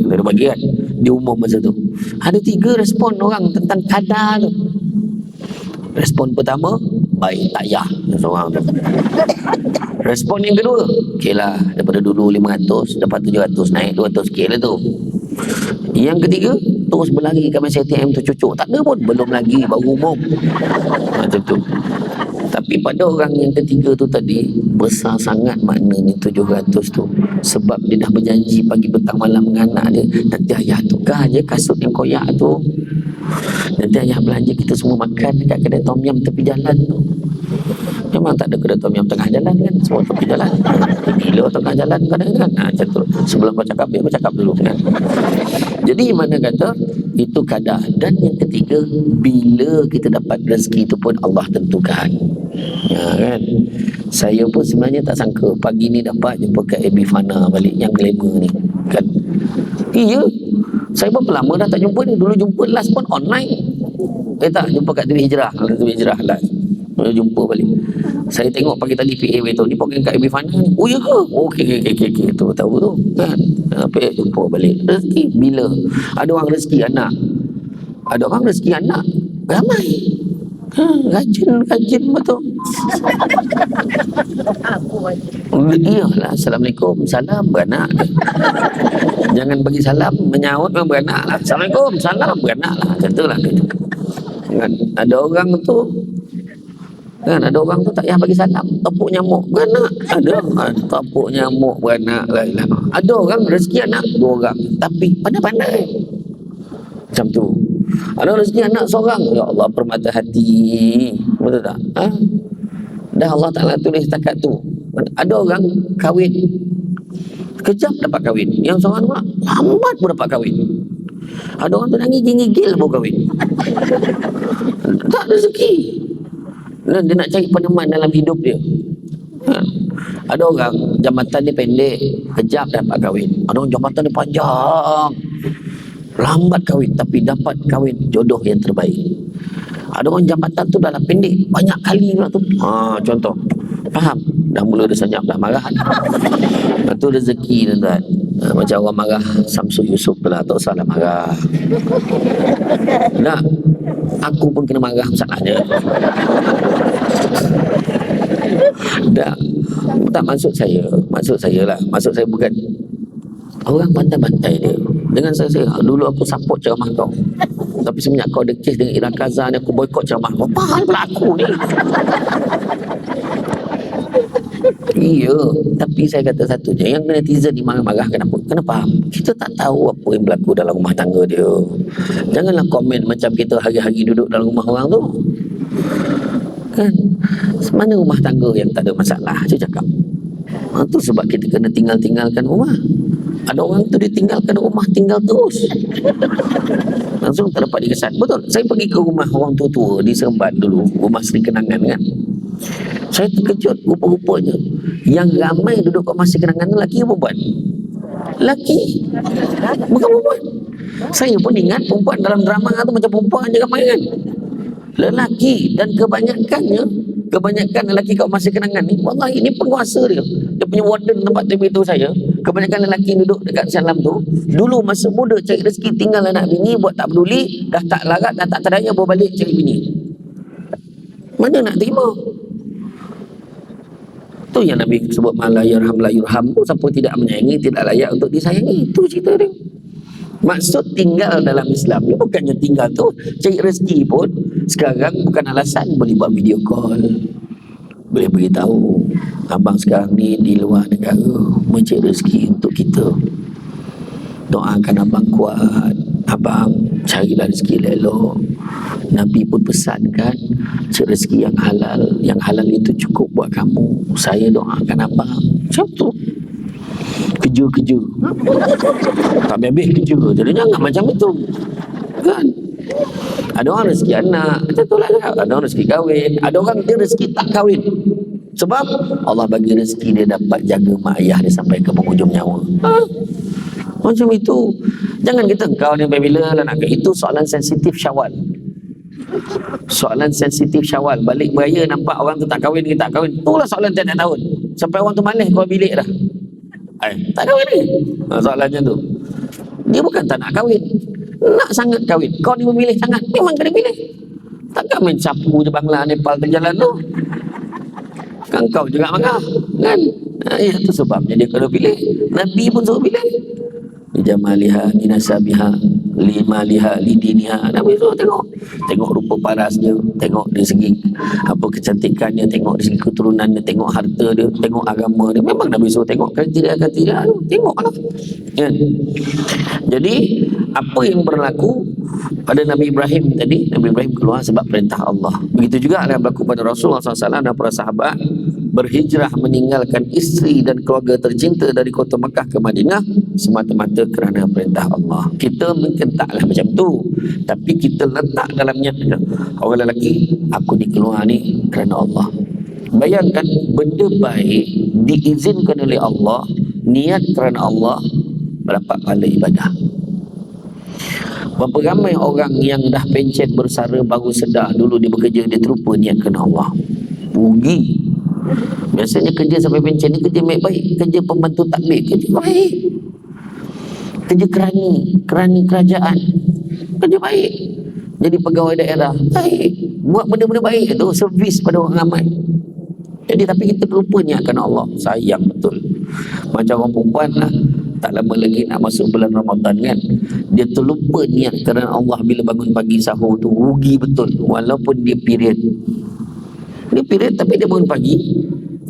dia bagi kan, diumum masa tu. Ada 3 respon orang tentang kadar tu. Respon pertama, baik tak payah seorang tu. Respon yang kedua, okey lah, daripada dulu 500 dapat 700, naik 200, okey lah tu. Yang ketiga, terus berlari ke mesin ATM tu cucuk, tak ada pun, belum lagi, baru umum. Macam tu. Tapi pada orang yang ketiga tu tadi, besar sangat maknanya 700 tu. Sebab dia dah berjanji pagi petang malam dengan anak dia, nanti ayah tukar je kasut yang koyak tu, nanti ayah belanja kita semua makan dekat kedai tom yum tepi jalan tu. Memang tak ada kedai tom yum tengah jalan kan, semua tepi jalan. Bila tengah jalan kadang kan, macam tu. Sebelum kau cakap, biar kau cakap dulu kan. Jadi mana kata itu kadar. Dan yang ketiga, bila kita dapat rezeki itu pun Allah tentukan. Kan. Saya pun sebenarnya tak sangka pagi ni dapat jumpa Kak Abi Fana balik yang glamour ni kan. Iya, saya berapa lama dah tak jumpa ni. Dulu jumpa last pun online. Tak jumpa kat TV Hijrah, TV Hijrah last jumpa balik. Saya tengok pagi tadi PA tu ni program Kak Abi Fana ni. Oh ya ke? Okey tu tahu tu kan. Apa jumpa balik. Rezeki bila ada orang rezeki anak, ada orang rezeki anak ramai. Rajin betul. Iyalah, Assalamualaikum, salam beranak. Jangan bagi salam menyaut memang beranak lah. Assalamualaikum, salam beranak lah. Macam tu lah kan. Ada orang tu kan, ada orang tu tak payah bagi salam, tepuk nyamuk beranak. Ada tepuk nyamuk beranak lah. Ada orang rezeki anak 2 orang tapi pandai-pandai macam tu. Ada rezeki anak seorang, ya Allah permata hati, betul tak? Dah Allah Ta'ala tulis takat tu. Ada orang kahwin kejap dapat kahwin, yang seorang pula lambat pun dapat kahwin. Ada orang tu dah ngigil-ngigil baru kahwin. Tak rezeki. Dan dia nak cari peneman dalam hidup dia. Ada orang jambatan dia pendek, kejap dapat kahwin. Ada orang jambatan dia panjang, lambat kahwin tapi dapat kahwin jodoh yang terbaik. Ada orang jambatan tu dalam pendek, banyak kali pula tu. Contoh, faham? dah mula dah senyap dah marah. Itu rezeki tuan-tuan. Macam orang marah Samsul Yusof tu lah, tak usahlah marah. Nah, aku pun kena marah masalahnya. Dah, tak maksud saya lah. Maksud saya bukan orang bantai-bantai dia. Dengan saya, dulu aku support ceramah kau. Tapi semenjak kau ada kes dengan Ira Kaza ni, aku boykot ceramah kau. Apa hal pula aku ni? Iya, tapi saya kata satunya, yang netizen ni marah-marah kenapa? Kenapa? Kita tak tahu apa yang berlaku dalam rumah tangga dia. Janganlah komen macam kita hari-hari duduk dalam rumah orang tu. Kan? Mana rumah tangga yang tak ada masalah? Saya cakap. Itu sebab kita kena tinggalkan rumah. Ada orang tu ditinggalkan rumah, tinggal terus. Langsung tak dapat dikesan. Betul, saya pergi ke rumah orang tua-tua di Seremban dulu, rumah Seri Kenangan kan. Saya terkejut, rupa-rupanya yang ramai duduk kat Masjid Kenangan tu lelaki ke perempuan? Lelaki, bukan perempuan. Saya pun ingat perempuan dalam drama tu macam perempuan je ramai kan. Lelaki, dan kebanyakan lelaki kat Masjid Kenangan ni, wallahi ini penguasa dia. Dia punya warden tempat dia beritahu saya, kebanyakan lelaki duduk dekat Salam tu, dulu masa muda cari rezeki, tinggal anak bini, buat tak peduli, dah tak larat, dah tak terdaya, bawa balik cari bini. Mana nak terima? Tu yang Nabi sebut la yarham la yurham tu, siapa tidak menyayangi tidak layak untuk disayangi. Itu cerita dia. Maksud tinggal dalam Islam ni bukannya tinggal tu cari rezeki pun sekarang bukan alasan. Boleh buat video call, boleh beritahu abang sekarang ni di luar negara mencari rezeki untuk kita. Doakan abang kuat, abang carilah rezeki elok. Nabi pun pesankan cari rezeki yang halal. Yang halal itu cukup buat kamu. Saya doakan abang. Macam tu. Kerja tak habis kerja, jadi jangan macam itu kan. Ada orang rezeki anak macam tu lah, ada orang rezeki kahwin, ada orang dia rezeki tak kahwin sebab Allah bagi rezeki dia dapat jaga mak ayah dia sampai ke penghujung nyawa. Macam itu. Jangan kita kau ni bila lah nak ke. Itu soalan sensitif Syawal. Soalan sensitif Syawal. Balik beraya nampak orang tu tak kahwin, kita tak kahwin, itulah soalan tiap-tiap tahun sampai orang tu malas keluar bilik dah. Tak kahwin ni. Soalannya tu. Dia bukan tak nak kahwin, nak sangat kahwin. Kau ni memilih sangat, memang kena pilih. Takkan main sapu je Bangla Nepal terjalan tu. Kan kau juga marah kan. Itu sebabnya dia kena pilih. Nabi pun suruh pilih. Jamaliha inasabiha limaliha lidiniha. Nabi suruh tengok rupa paras dia, tengok dari segi apa kecantikannya, tengok dari segi keturunannya, tengok harta dia, tengok agama dia. Memang Nabi suruh tengok kriteria tu, tengoklah kan. Jadi apa yang berlaku pada Nabi Ibrahim tadi, Nabi Ibrahim keluar sebab perintah Allah. Begitu juga yang berlaku pada Rasulullah SAW dan para sahabat berhijrah meninggalkan isteri dan keluarga tercinta dari kota Mekah ke Madinah semata-mata kerana perintah Allah. Kita mungkin taklah macam tu, tapi kita letak dalam niat orang lelaki, aku dikeluar ni kerana Allah. Bayangkan benda baik diizinkan oleh Allah, niat kerana Allah, mendapat pahala ibadah. Berapa ramai orang yang dah pencet bersara baru sedar dulu dia bekerja, dia terlupa niat kerana Allah. Rugi. Biasanya kerja sampai pencet ni kerja baik-baik, kerja pembantu takbir kerja baik, kerja kerani kerajaan kerja baik, jadi pegawai daerah baik, buat benda-benda baik tu, servis pada orang ramai. Jadi tapi kita terlupa niatkan Allah. Sayang betul. Macam orang perempuan lah, tak lama lagi nak masuk bulan Ramadan kan, dia terlupa niat kerana Allah bila bangun pagi sahur tu, rugi betul. Walaupun dia period tapi dia bangun pagi,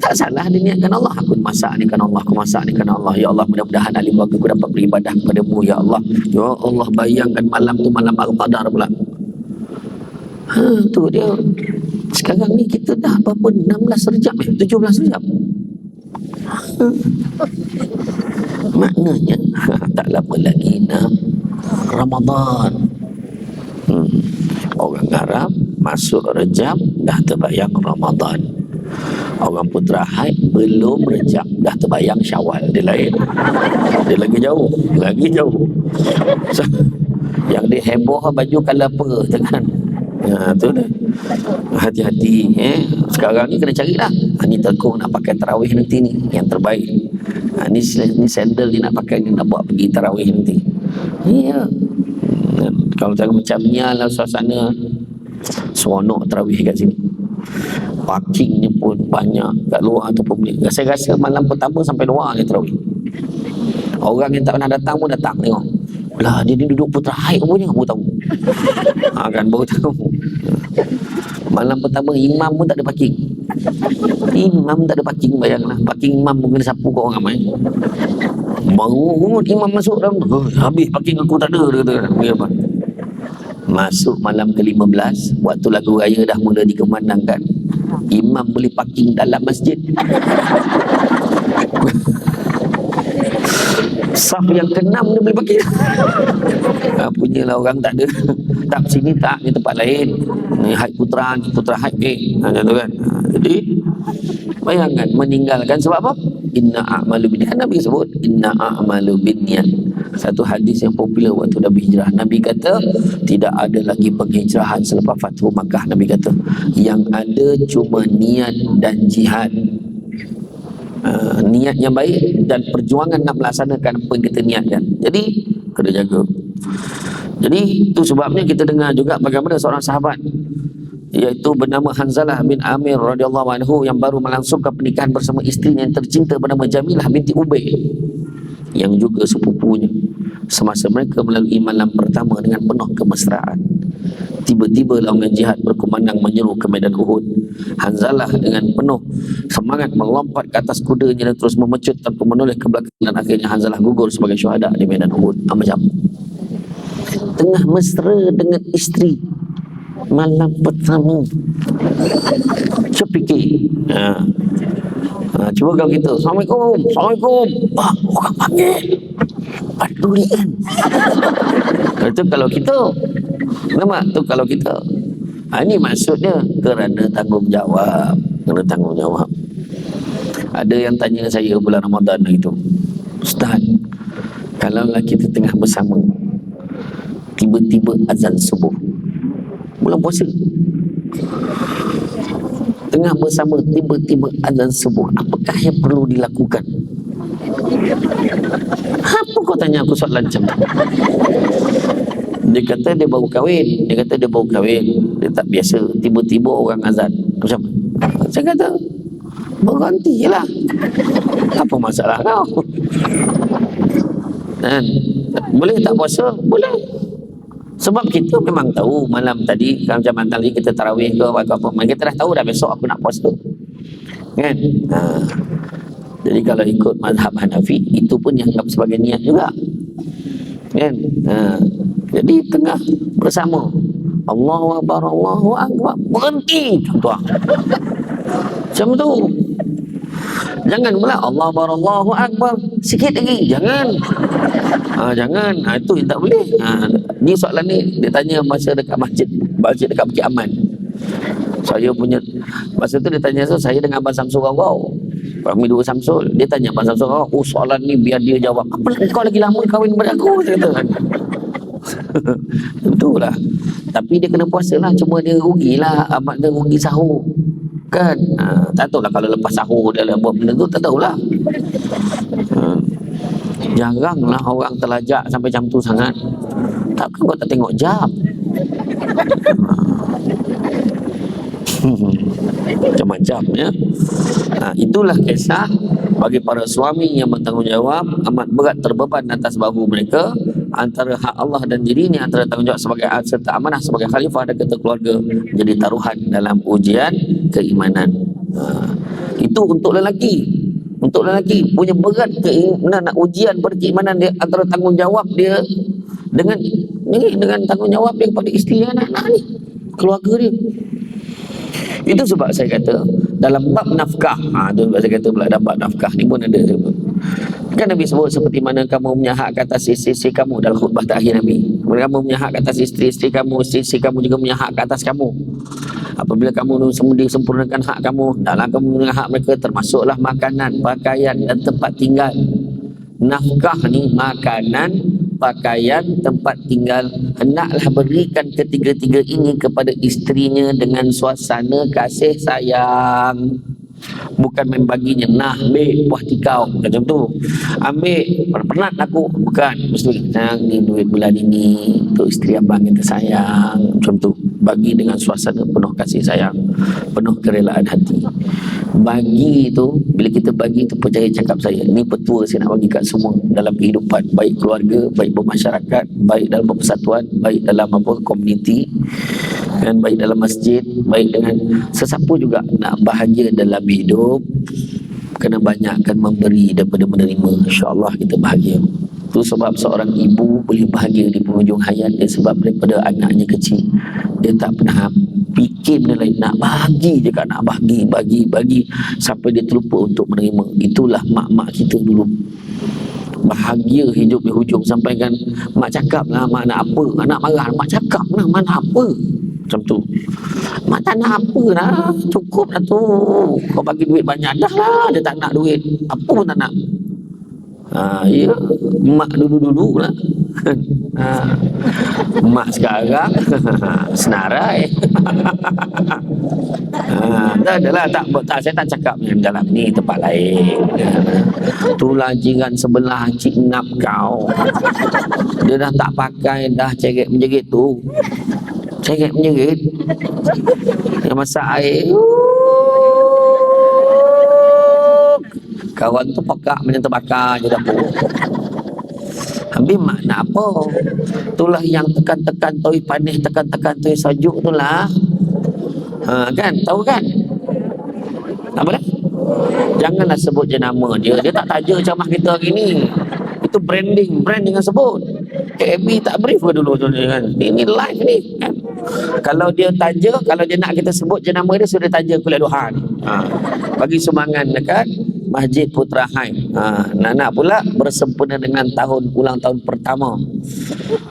tak salah dia niatkan Allah. Aku masak ni kerana Allah, aku masak ni kerana Allah. Ya Allah, mudah-mudahan ahli keluarga aku dapat beribadah kepadamu ya Allah. Ya Allah, bayangkan malam tu malam Al-Qadar pula. Tu dia. Sekarang ni kita dah berapa, 16 Rejab 17 Rejab. Maknanya tak lama lagi nak Ramadan. Orang Arab masuk Rejab dah terbayang Ramadan. Orang Putra Haid belum Rejab dah terbayang Syawal. Dia lain. Dia lagi jauh. So, yang dia heboh baju kalapa tu kan. Tu dah. Hati-hati sekarang ni kena carilah Ni tekung nak pakai tarawih nanti ni, yang terbaik. Ni sandal dia nak pakai, dia nak bawa pergi tarawih nanti. Ya. Kalau jangan macam ni lah suasana seronok tarawih kat sini. Parkingnya pun banyak kat luar tu pun boleh. Saya rasa malam pertama sampai luar ni tarawih. Orang yang tak pernah datang pun datang tengok. Lah dia ni duduk Putra Haid punya, baru tahu. Kan baru tahu. Malam pertama imam pun tak ada parking. Imam tak ada parking, bayanglah. Parking imam mungkin sapu kat orang ramai. Baru imam masuk dalam tu, habis parking aku tak ada, dia kata. Apa? Masuk malam ke-15, waktu lagu raya dah mula dikumandangkan, imam boleh parking dalam masjid. Saf yang ke-6 dia boleh parking. Punyalah orang tak ada. Tak sini tak, ni tempat lain. Ni Haid Putra, ni Putra Haid macam tu kan. Jadi bayangkan meninggalkan sebab apa? Inna a'malu bin, kan Nabi sebut inna a'malu binniyat. Satu hadis yang popular waktu Nabi hijrah, Nabi kata tidak ada lagi penghijrahan selepas Fathu Makkah. Nabi kata yang ada cuma niat dan jihad. Niat yang baik dan perjuangan nak melaksanakan apa yang kita niatkan. Jadi kena jaga. Jadi itu sebabnya kita dengar juga bagaimana seorang sahabat iaitu bernama Hanzalah bin Amir radhiyallahu anhu yang baru melangsungkan pernikahan bersama isterinya yang tercinta bernama Jamilah binti Ubay yang juga sepupunya. Semasa mereka melalui malam pertama dengan penuh kemesraan, tiba-tiba lawangan jihad berkumandang menyeru ke medan Uhud. Hanzalah dengan penuh semangat melompat ke atas kudanya dan terus memecut tanpa menoleh ke belakang, dan akhirnya Hanzalah gugur sebagai syuhada di medan Uhud. Macam tengah mesra dengan isteri malam pertama. Cuba fikir. Cuba kalau kita, Assalamualaikum, Assalamualaikum. Orang panggil padulian. Itu kalau kita, nama tu kalau kita. Ini maksudnya kerana tanggungjawab. Kerana tanggungjawab. Ada yang tanya saya bulan Ramadan itu, Ustaz, kalaulah kita tengah bersama, tiba-tiba azan subuh, bulan puasa, tengah bersama tiba-tiba azan subuh, apakah yang perlu dilakukan? Apa kau tanya aku soalan macam tu? Dia kata dia baru kahwin. Dia tak biasa tiba-tiba orang azan. Macam mana? Saya kata berhentilah. Apa masalah kau? Dan boleh tak puasa? Boleh. Sebab kita memang tahu malam tadi, macam malam tadi kita tarawih ke apa, kita dah tahu dah besok aku nak puasa. Kan? Jadi kalau ikut mazhab Hanafi, itu pun dianggap sebagai niat juga. Kan? Jadi tengah bersama, Allahu Akbar, Allahu Akbar, berhenti. Contoh. Macam tu. Jangan pula Allahu Akbar sikit lagi. Jangan. Jangan. Itu yang tak boleh. Ni soalan ni dia tanya masa dekat masjid dekat Bukit Aman. Saya punya masa tu dia tanya saya dengan Abang Samsul Rawau. Kami dua Samsul. Dia tanya Abang Samsul Rawau, soalan ni biar dia jawab. Apa kau lagi lama kahwin daripada aku? Dia kata. Tentulah. Tapi dia kena puasa lah. Cuma dia rugilah. Amat dia rugi sahur. Kan? Tak tahulah kalau lepas sahur dia buat benda tu, tak tahulah. Jaranglah orang terlajak sampai jam tu sangat. Takkan kau tak tengok jam? Macam-macam ya. Itulah kisah bagi para suami yang bertanggungjawab, amat berat terbeban atas bahu mereka antara hak Allah dan dirinya, antara tanggungjawab sebagai serta amanah sebagai khalifah dan ketua keluarga jadi taruhan dalam ujian keimanan. Itu untuk lelaki. Untuk lelaki punya berat keimanan, nak ujian pada keimanan dia, antara tanggungjawab dia dengan tanggungjawab dia kepada isteri dan anak-anak ni, keluarga dia. Itu sebab saya kata dalam bab nafkah, tu sebab saya kata pula dalam bab nafkah ni pun ada. Kan Nabi sebut seperti mana kamu punya hak atas isteri kamu dalam khutbah terakhir Nabi. Kamu punya hak atas isteri kamu, isteri kamu juga punya hak atas kamu. Apabila kamu sempurnakan hak kamu, dalam kamu punya hak mereka termasuklah makanan, pakaian dan tempat tinggal. Nafkah ni makanan, pakaian, tempat tinggal, hendaklah berikan ketiga-tiga ini kepada isterinya dengan suasana kasih sayang. Bukan main baginya, nah ambil puas tikau macam tu, ambil penat aku, bukan, mesti sayang ni duit bulan ini untuk isteri abang kita sayang, macam tu. Bagi dengan suasana penuh kasih sayang, penuh kerelaan hati. Bagi tu, bila kita bagi tu, percaya cakap saya, ni petua saya nak bagi kat semua dalam kehidupan, baik keluarga, baik bermasyarakat, baik dalam persatuan, baik dalam komuniti, dan baik dalam masjid, baik dengan sesiapa juga. Nak bahagia dalam hidup, kena banyakkan memberi daripada menerima, insyaAllah kita bahagia. Itu sebab seorang ibu boleh bahagia di penghujung hayat dia, sebab daripada anaknya kecil dia tak pernah fikir benda lain, nak bagi je kan, nak bagi sampai dia terlupa untuk menerima. Itulah mak-mak kita dulu, bahagia hidup di hujung, sampai kan mak cakap lah, mak nak apa, anak marah, mak cakap lah, mak nak apa, macam tu. Mak tak nak apa lah, cukup dah tu, kau bagi duit banyak dah lah, dia tak nak duit, apa pun tak nak. Ya, mak dulu-dulu lah. Mak sekarang senarai. Tak adalah, tak, saya tak cakap dalam ni tempat lain. Itulah jiran sebelah Cik Nap kau, dia dah tak pakai dah ceret menjerit tu, ceret menjerit yang masak air, kawan tu pekak macam terbakar je dapur. Habis mak nak apa? Itulah yang tekan-tekan toi panis, tekan-tekan toi sajuk tu lah. Kan, tahu kan? Apa dah? Janganlah sebut je nama dia. Dia tak taja ceramah kita hari ni. Itu branding, brand jangan sebut. KB tak brief ke dulu tu kan? Ini live ni kan? Kalau dia taja, kalau dia nak kita sebut je nama dia, sudah taja kuliah duha ni. Bagi sumbangan dekat Masjid Putra Haim. Nak pula bersempena dengan ulang tahun pertama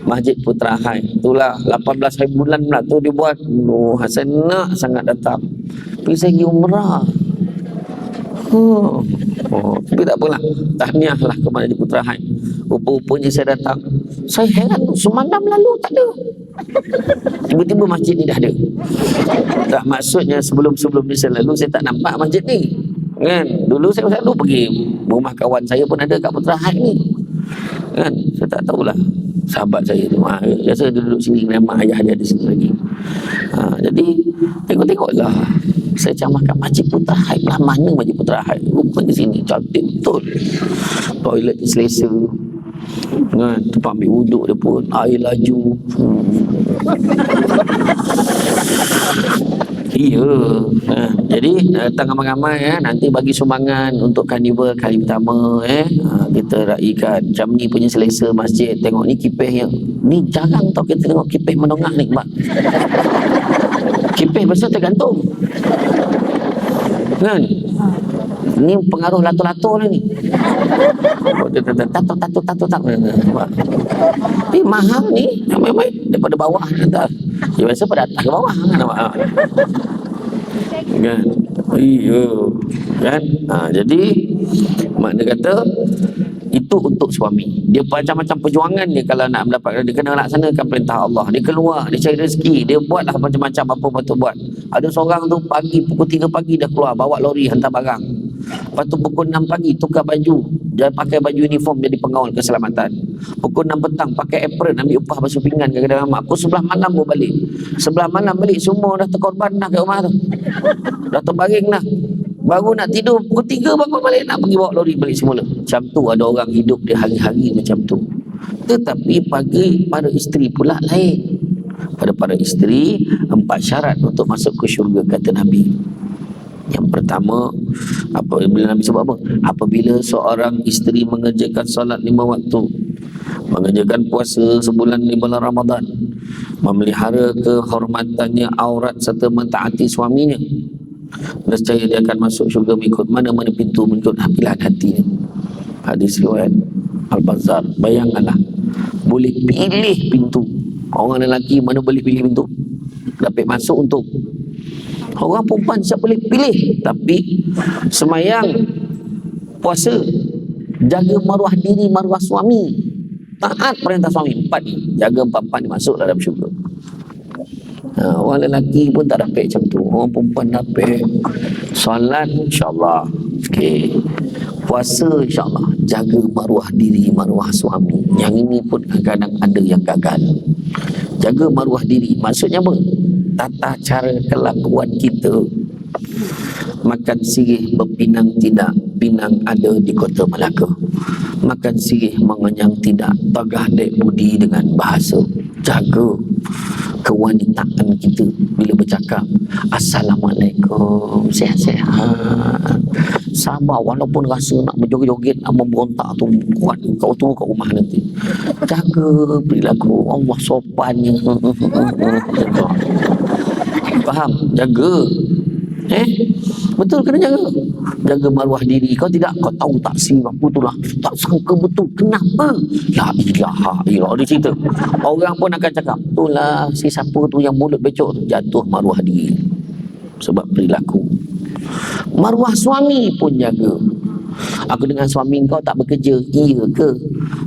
Masjid Putra Haim. Itulah 18 hari bulan pula tu dibuat. Saya nak sangat datang, tapi saya pergi umrah. Tapi tak apalah, tahniah lah ke Masjid Putra Haim. Rupa-rupanya saya datang, saya heran tu, semalam lalu tak ada, tiba-tiba masjid ni dah ada. Tak, maksudnya sebelum ni saya lalu, saya tak nampak masjid ni kan. Dulu saya selalu pergi rumah kawan saya pun ada kat Putra Haim ni kan. Saya tak tahulah sahabat saya tu, biasa dia duduk sini, nama ayah dia di sini lagi. Jadi tengok-tengoklah, saya ceramah kat Masjid Putra Haim lah. Mana Masjid Putra Haim? Rupanya sini, cantik betul, toilet selesa kan, tempat ambil wuduk dia pun air laju. Iya. Jadi datang ramai-ramai nanti bagi sumbangan untuk karnival kali pertama kita raikan. Macam ni punya selesa masjid. Tengok ni kipeh yang ni jarang tau kita tengok kipeh menongah ni, Mak. Kipeh biasa tergantung kan. Ni pengaruh lato-lato lah ni. Tato. Tapi mahal ni, memang daripada bawah ke atas. Dia biasa pada atas ke bawah kan. Iya kan. Jadi makna kata itu untuk suami. Dia macam-macam perjuangan dia kalau nak mendapatkan, dia kena laksanakan perintah Allah. Dia keluar, dia cari rezeki, dia buatlah macam-macam apa patut buat. Ada seorang tu pagi pukul 3 pagi dah keluar bawa lori hantar barang. Lepas tu pukul 6 pagi tukar baju, dia pakai baju uniform jadi pengawal keselamatan. Pukul 6 petang pakai apron ambil upah basuh pinggan kat kedai mamak. Pukul 11 malam baru balik. 11 malam balik semua dah terkorban dah kat rumah tu. Dah terbaring dah. Baru nak tidur pukul 3 bangun balik, nak pergi bawa lori balik semula. Macam tu ada orang hidup dia hari-hari macam tu. Tetapi bagi para isteri pula lain. Pada para isteri 4 syarat untuk masuk ke syurga kata Nabi. Yang pertama, apabila Nabi sebut apa? Apabila seorang isteri mengerjakan solat 5 waktu, mengerjakan puasa sebulan di bulan Ramadan, memelihara kehormatannya aurat serta mentaati suaminya, nescaya dia akan masuk syurga mengikut mana-mana pintu, mengikut pilihan hatinya. Hadis riwayat Al-Bazzar. Bayangkanlah, boleh pilih pintu. Orang lelaki mana boleh pilih pintu dapat masuk untuk. Orang perempuan siapa boleh pilih, tapi semayang, puasa, jaga maruah diri, maruah suami, taat perintah suami. 4 ni, jaga 4 ni masuk dalam syurga. Orang lelaki pun tak dapat macam tu, orang perempuan dapat Solat insyaAllah. Okey. Puasa insyaAllah. Jaga maruah diri, maruah suami. Yang ini pun kadang-kadang ada yang gagal. Jaga maruah diri. Maksudnya apa? Tata cara kelakuan kita. Makan sirih berpinang tidak, pinang ada di kota Melaka. Makan sirih mengenyang tidak, tagah dek budi dengan bahasa. Jaga kewanitaan kita bila bercakap. Assalamualaikum, sihat-sihat. Sabar walaupun rasa nak berjoget-joget, nak memberontak tu kuat, kau tunggu kat rumah nanti. Jaga perilaku. Allah sopannya. Faham? Jaga. Betul kena jaga. Jaga maruah diri. Kau tidak, kau tahu tak si apa tu lah. Tak sangka betul. Kenapa? La ilaha illallah. Dia cerita. Orang pun akan cakap, itulah si siapa tu yang mulut becok tu. Jatuh maruah diri. Sebab perilaku. Maruah suami pun jaga. Aku dengan suami kau tak bekerja. Iya ke?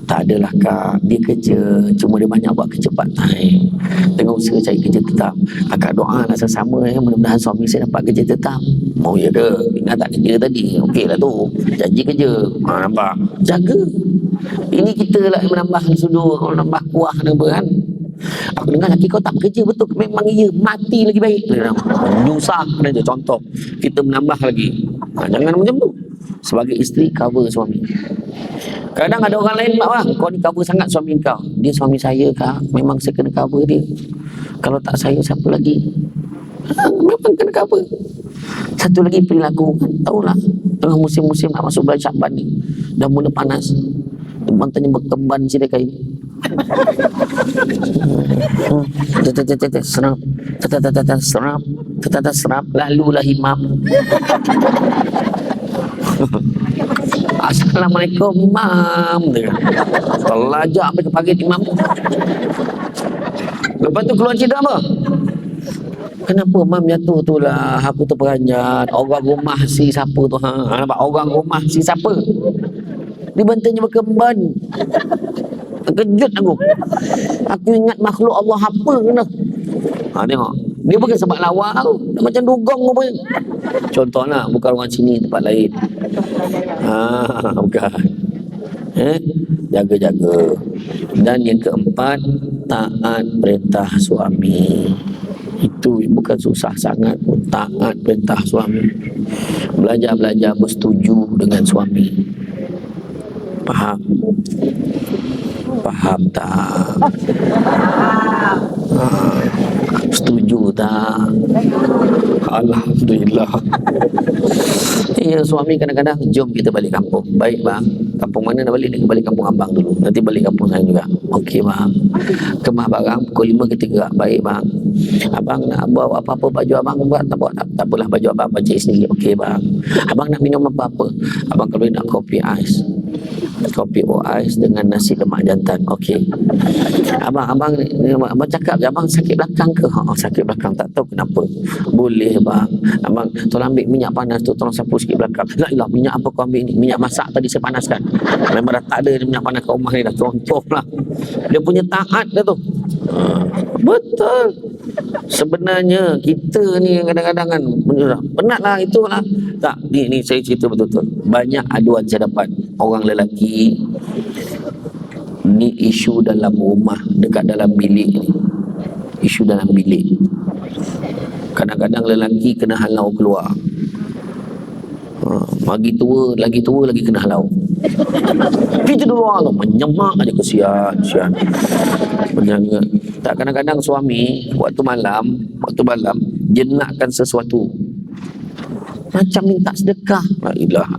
Tak adalah kak, dia kerja, cuma dia banyak buat kerja part time. Tengok usaha cari kerja tetap. Akak doa lah sama-sama mudah-mudahan suami saya dapat kerja tetap. Mau ya ke? Ingat tak kerja tadi? Okey lah tu, janji kerja. Nampak? Jaga. Ini kita lah yang menambah sudut, menambah kuah apa kan. Aku dengar laki kau tak bekerja, betul? Memang iya, mati lagi baik. Nyusah aja contoh. Kita menambah lagi. Jangan macam tu. Sebagai isteri, cover suami. Kadang ada orang lain, mak, kau ni cover sangat suami kau. Dia suami saya kak, memang saya kena cover dia. Kalau tak saya, siapa lagi? Memang kena cover. Satu lagi perilaku, tahulah, tengah musim-musim nak masuk bulan Syakban ni, dah mula panas. Mantanya berkemban sini kain. Serap, serap, serap, lalulah imam. Assalamualaikum imam. Terlajak sampai ke pagi imam. Lepas tu keluar cerita apa? Kenapa mam jatuh tu lah? Aku terperanjat. Orang rumah si siapa tu? Nampak orang rumah si siapa? Dia bantanya berkemban. Terkejut aku. Aku ingat makhluk Allah apa kena. Tengok. Dia bukan sebab lawak tau. Dia macam dugong apa. Contohlah, bukan orang sini, tempat lain. Bukan. Jaga-jaga. Dan yang keempat, taat perintah suami. Itu bukan susah sangat. Taat perintah suami. Belajar-belajar bersetuju dengan suami. Faham? Faham tak? Setuju tak? Alhamdulillah. Ya, suami kadang-kadang, jom kita balik kampung. Baik bang, kampung mana nak balik ni? Balik kampung abang dulu, nanti balik kampung saya juga. Okey bang. Kemah barang pukul 5 kita gerak. Baik bang. Abang nak bawa apa-apa baju abang buat, tak bawa, tak apalah, baju abang baca sendiri. Okey bang. Abang nak minum apa-apa? Abang kalau nak kopi ais, kopi ais dengan nasi lemak jantan. Okey. Abang cakap je, abang sakit belakang ke? Sakit belakang, tak tahu kenapa. Boleh bang. Abang tolong ambil minyak panas tu, tolong sapu sikit belakang. La ilah, minyak apa kau ambil ni? Minyak masak tadi saya panaskan. Memang dah tak ada minyak panas kat rumah ni dah. Contohlah. Dia punya taat dah tu. Betul. Sebenarnya kita ni kadang-kadang kan penatlah itulah. Tak, ni saya cerita betul-betul. Banyak aduan saya dapat orang lelaki ni isu dalam rumah, dekat dalam bilik ni. Isu dalam bilik. Kadang-kadang lelaki kena halau keluar. Lagi tua lagi kena halau. Kita dulu Allah menyemak aja, kesian. Menjaga. Tak, kadang-kadang suami waktu malam dia nakkan sesuatu. Macam minta sedekah. La ilaha.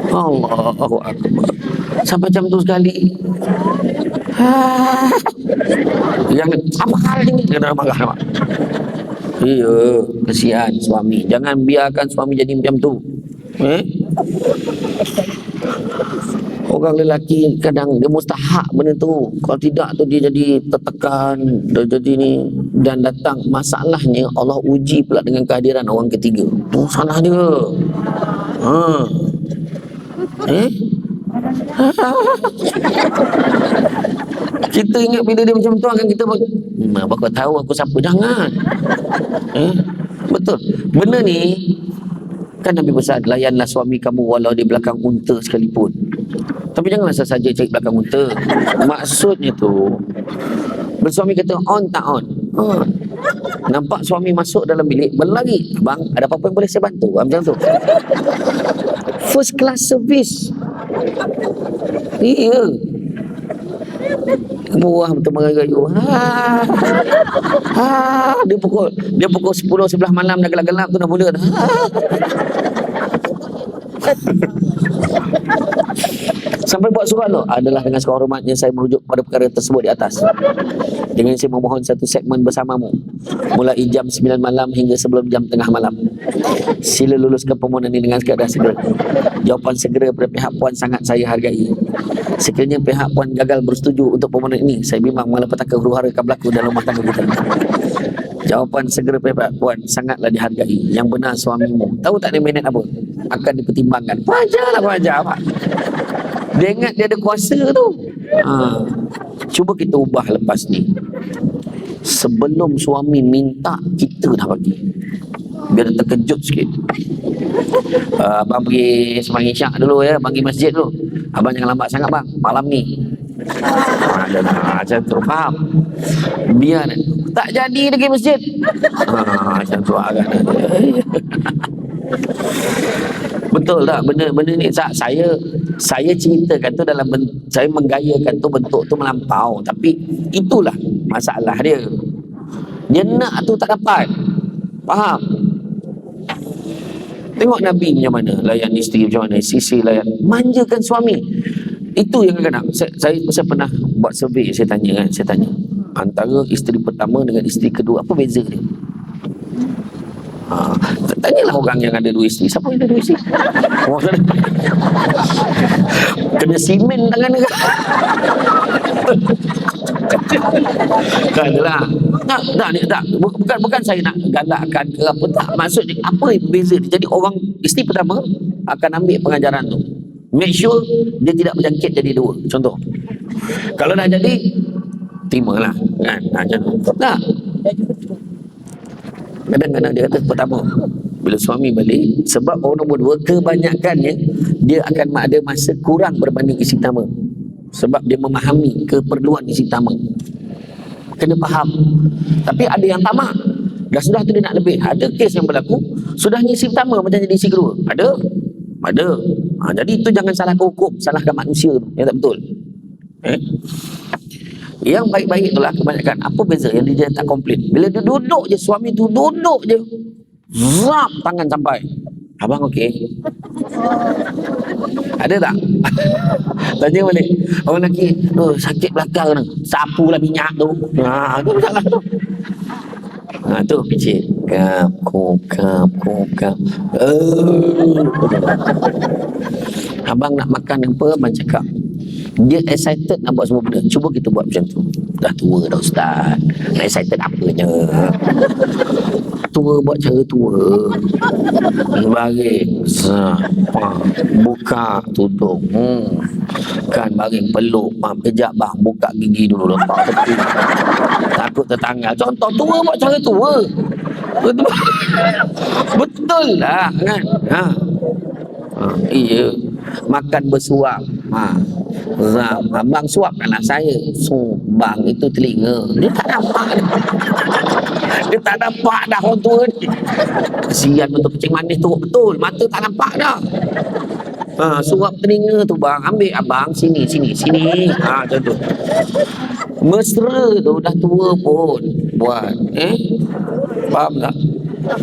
Allahu akbar. Sampai macam tu sekali. Yang apa hal ini? Kena marah. Iya, kesian suami. Jangan biarkan suami jadi macam tu. Orang lelaki kadang dia mustahak benda tu. Kalau tidak tu dia jadi tertekan, dia jadi ni, dan datang masalahnya Allah uji pula dengan kehadiran orang ketiga. Tu salah dia. Kita ingat bila dia macam tu akan kita baru tahu aku siapa. Jangan. Betul. Benda ni kan Nabi besar, layanlah suami kamu walau di belakang unta sekalipun. Tapi janganlah saja cari belakang unta. Maksudnya tu, bersuami kata on tak on. Nampak suami masuk dalam bilik, berlari, abang ada apa-apa yang boleh saya bantu? Macam tu. First class service. Iya. Buah betul merayu. Dia pukul 10 11 malam dah gelap-gelap tu dah mula. Sampai buat surat tu adalah dengan segala hormatnya saya merujuk pada perkara tersebut di atas. Dengan saya memohon satu segmen bersamamu mulai jam 9 malam hingga sebelum jam tengah malam. Sila luluskan permohonan ini dengan keadaan segera. Jawapan segera daripada pihak puan sangat saya hargai. Sekiranya pihak puan gagal bersetuju untuk permohonan ini, saya bimbang malapetaka huru-hara akan berlaku dalam rumah tangga kita. Jawapan segera pihak puan sangatlah dihargai. Yang benar suamimu tahu tak dia minat apa akan dipertimbangkan. Wajarlah, wajar pak. Dia ingat dia ada kuasa tu. Cuba kita ubah lepas ni. Sebelum suami minta, kita dah bagi. Biar dia terkejut sikit. Abang pergi sembahyang isyak dulu ya, pergi masjid dulu. Abang jangan lambat sangat bang, malam ni. Macam tu, faham? Biar tak jadi dia pergi masjid. Macam tu agak. Betul tak benda ni? Saya ceritakan tu dalam saya menggayakan tu, bentuk tu melampau, tapi itulah masalah dia. Dia nak tu tak dapat. Faham? Tengok Nabi macam mana layan isteri, macam mana sisi layan manjakan suami. Itu yang kadang saya pernah buat survey, saya tanya antara isteri pertama dengan isteri kedua apa beza dia. Tanyalah orang yang ada dua isteri. Siapa yang ada dua isteri? Kena simen tangan dia. Tak adalah. Tak. Bukan saya nak galakkan ke apa, tak. Maksudnya apa yang berbeza dia. Jadi orang isteri pertama akan ambil pengajaran tu. Make sure dia tidak berjangkit jadi dua. Contoh. Kalau dah jadi, terimalah. Kan? Macam tu. Tak. Kadang-kadang dia kata pertama, bila suami balik, sebab orang nombor dua kebanyakannya dia akan ada masa kurang berbanding isteri pertama, sebab dia memahami keperluan isteri pertama. Kena faham. Tapi ada yang tamak, dah sudah tu dia nak lebih. Ada kes yang berlaku sudahnya isteri pertama macam jadi isteri kedua. Ada. Jadi itu jangan salahkan hukum, salahkan manusia tu yang tak betul. Yang baik-baik itulah kebanyakan. Apa beza yang dia tak komplain? Bila dia duduk je, suami tu duduk je, zap tangan sampai, abang okey? Ada tak? Tanya balik. Orang lelaki, sakit belakang tu, sapulah minyak tu. Itu salah tu. Tu kecil. Kap. Abang nak makan apa? Abang cakap. Dia excited nak buat semua benda. Cuba kita buat macam tu. Dah tua dah ustaz, nak excited apanya? Tua buat cara tua. Baring buka tutup, kan baring peluk, kejap bang buka gigi dulu, letak tepi, takut tertanggal. Contoh tua buat cara tua. Betul lah kan. Iya, makan bersuap. Abang suapkanlah saya. Bang itu telinga. Dia tak nampak. Dia tak nampak dah orang tua ni. Kesian betul kecing manis tu. Betul, mata tak nampak dah. Suap telinga tu bang. Ambil abang sini. Macam tu. Mesra tu dah tua pun buat. Faham tak?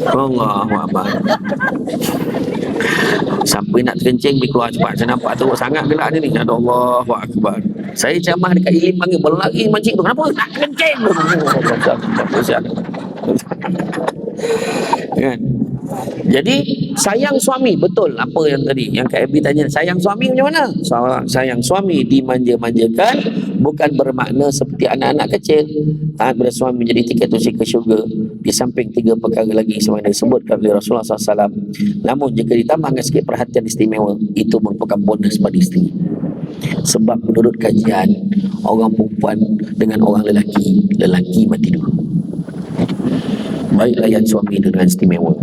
Allahuakbar. Sampai nak terkencing pergi keluar cepat. Saya nampak teruk sangat gelak dia ni. Allahuakbar. Saya ceramah dekat Ilim panggil berlari mancing tu. Kenapa? Nak kencing. Kan? Jadi sayang suami, betul apa yang tadi yang Kak Abby tanya, sayang suami macam mana? Sayang suami dimanja-manjakan bukan bermakna seperti anak-anak kecil. Taat pada suami menjadi tiket kunci ke syurga, di samping 3 perkara lagi sebagaimana disebutkan oleh Rasulullah SAW. Namun jika ditambahkan sikit perhatian istimewa, itu merupakan bonus pada isteri. Sebab menurut kajian, orang perempuan dengan orang lelaki mati dulu. Baik layan suami dengan istimewa.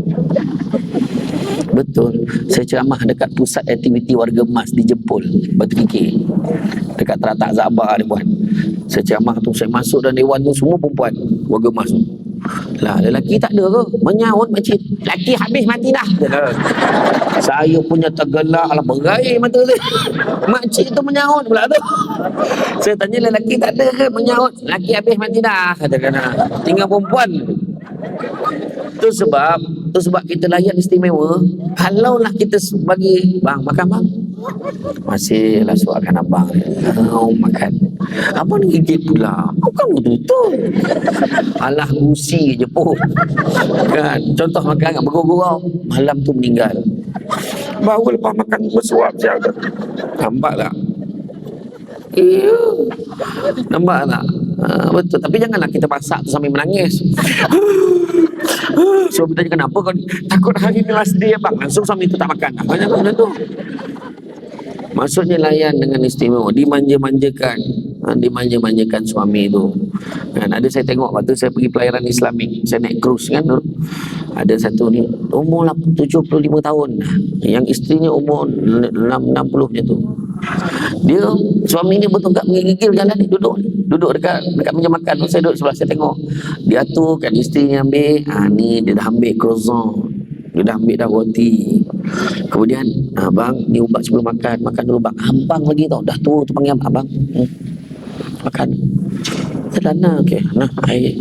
Betul. Saya ceramah dekat pusat aktiviti warga emas di Jempol, Batu Kikir, dekat Teratak Zabah ni buat. Saya ceramah tu, saya masuk dalam dewan tu semua perempuan warga emas tu. Lah, lelaki tak ada ke? Menyaut makcik. Lelaki habis mati dah. Saya punya tergelak lah, berair mata saya. Makcik tu menyaut pula tu. Saya tanya lelaki tak ada ke? Menyaut. Lelaki habis mati dah. Katakan, tinggal perempuan. Tu sebab kita layan istimewa. Kalaulah kita bagi bang makan bang, masihlah suapkan abang. Makan. Abang ni gigit pula. Bukan betul. Alah gusi je pun. Kan? Contoh makan kat bergurau. Malam tu meninggal. Baru lepas makan bersuap siapa. Nampak tak? Iya. Nampak tak? Betul. Tapi janganlah kita masak tu sambil menangis. So bertanya kenapa kau takut hari ni last day abang, langsung suami tu tak makan. Banyak benda tu. Maksudnya layan dengan istimewa, dimanja-manjakan suami tu. Kan ada saya tengok waktu saya pergi pelayaran Islamik, saya naik cruise kan. Ada satu ni umur 75 tahun, yang isterinya umur 60 macam tu. Dia suami ni betul tak menggigil jalan ni, duduk dekat meja makan tu. Saya duduk sebelah, saya tengok dia aturkan isterinya ambil ni dia dah ambil croissant, dia dah ambil dah roti. Kemudian abang ni ubat sebelum makan dulu bang. Abang lagi tau, dah tua tu panggil abang. Makan. Terlana okey. Nah, air.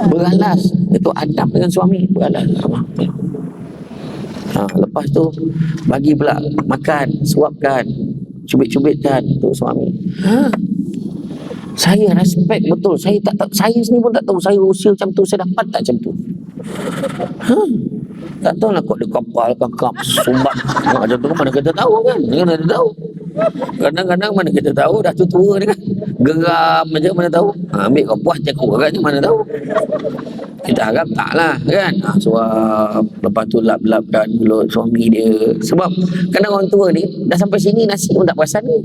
Beralas. Itu adab dengan suami, beralas. Lepas tu bagi pula makan, suapkan, cubit-cubitkan tu suami. Saya respect betul. Saya sendiri pun tak tahu saya usia macam tu, saya dapat tak macam tu. Tak tahu lah kok dia kapal kakap sumbat macam tu, mana kita tahu kan? Mana kita tahu. Kadang-kadang mana kita tahu dah tua ni kan. Geram macam mana tahu. Ambil kau puas cekuk agaknya mana tahu. Kita harap taklah kan. Suap, lepas tu lap-lapkan mulut suami dia. Sebab kadang orang tua ni dah sampai sini nasi pun tak perasan ni.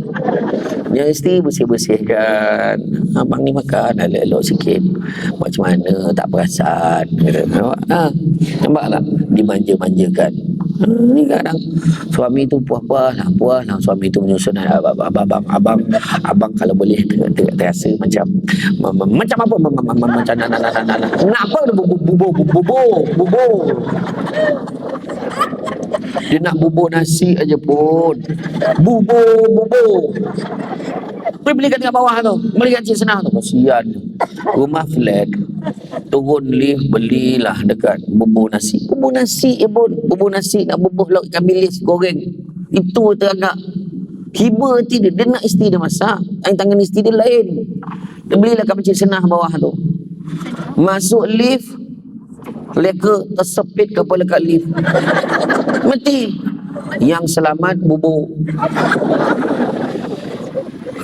Dia mesti bersih-bersihkan. Abang ni makan elok-elok sikit. Macam mana tak perasan. Nampak tak? Dimanja-manjakan. Ni kadang suami tu puas lah suami tu menyusun abang kalau boleh terasa macam apa macam nak apa bubur dia nak bubur nasi aja pun bubur beli kat bawah tu, beli kat Cik Senah tu, kasihan rumah flat, turun lift belilah dekat bubur nasi pun bubur nasi nak bubur lauk ikan bilis goreng, itu teragak hibur hati dia nak isteri dia masak, tangan isteri dia lain, dia belilah kat Cik Senah bawah tu, masuk lift leka tersepit kepala kat lift mati, yang selamat bubur.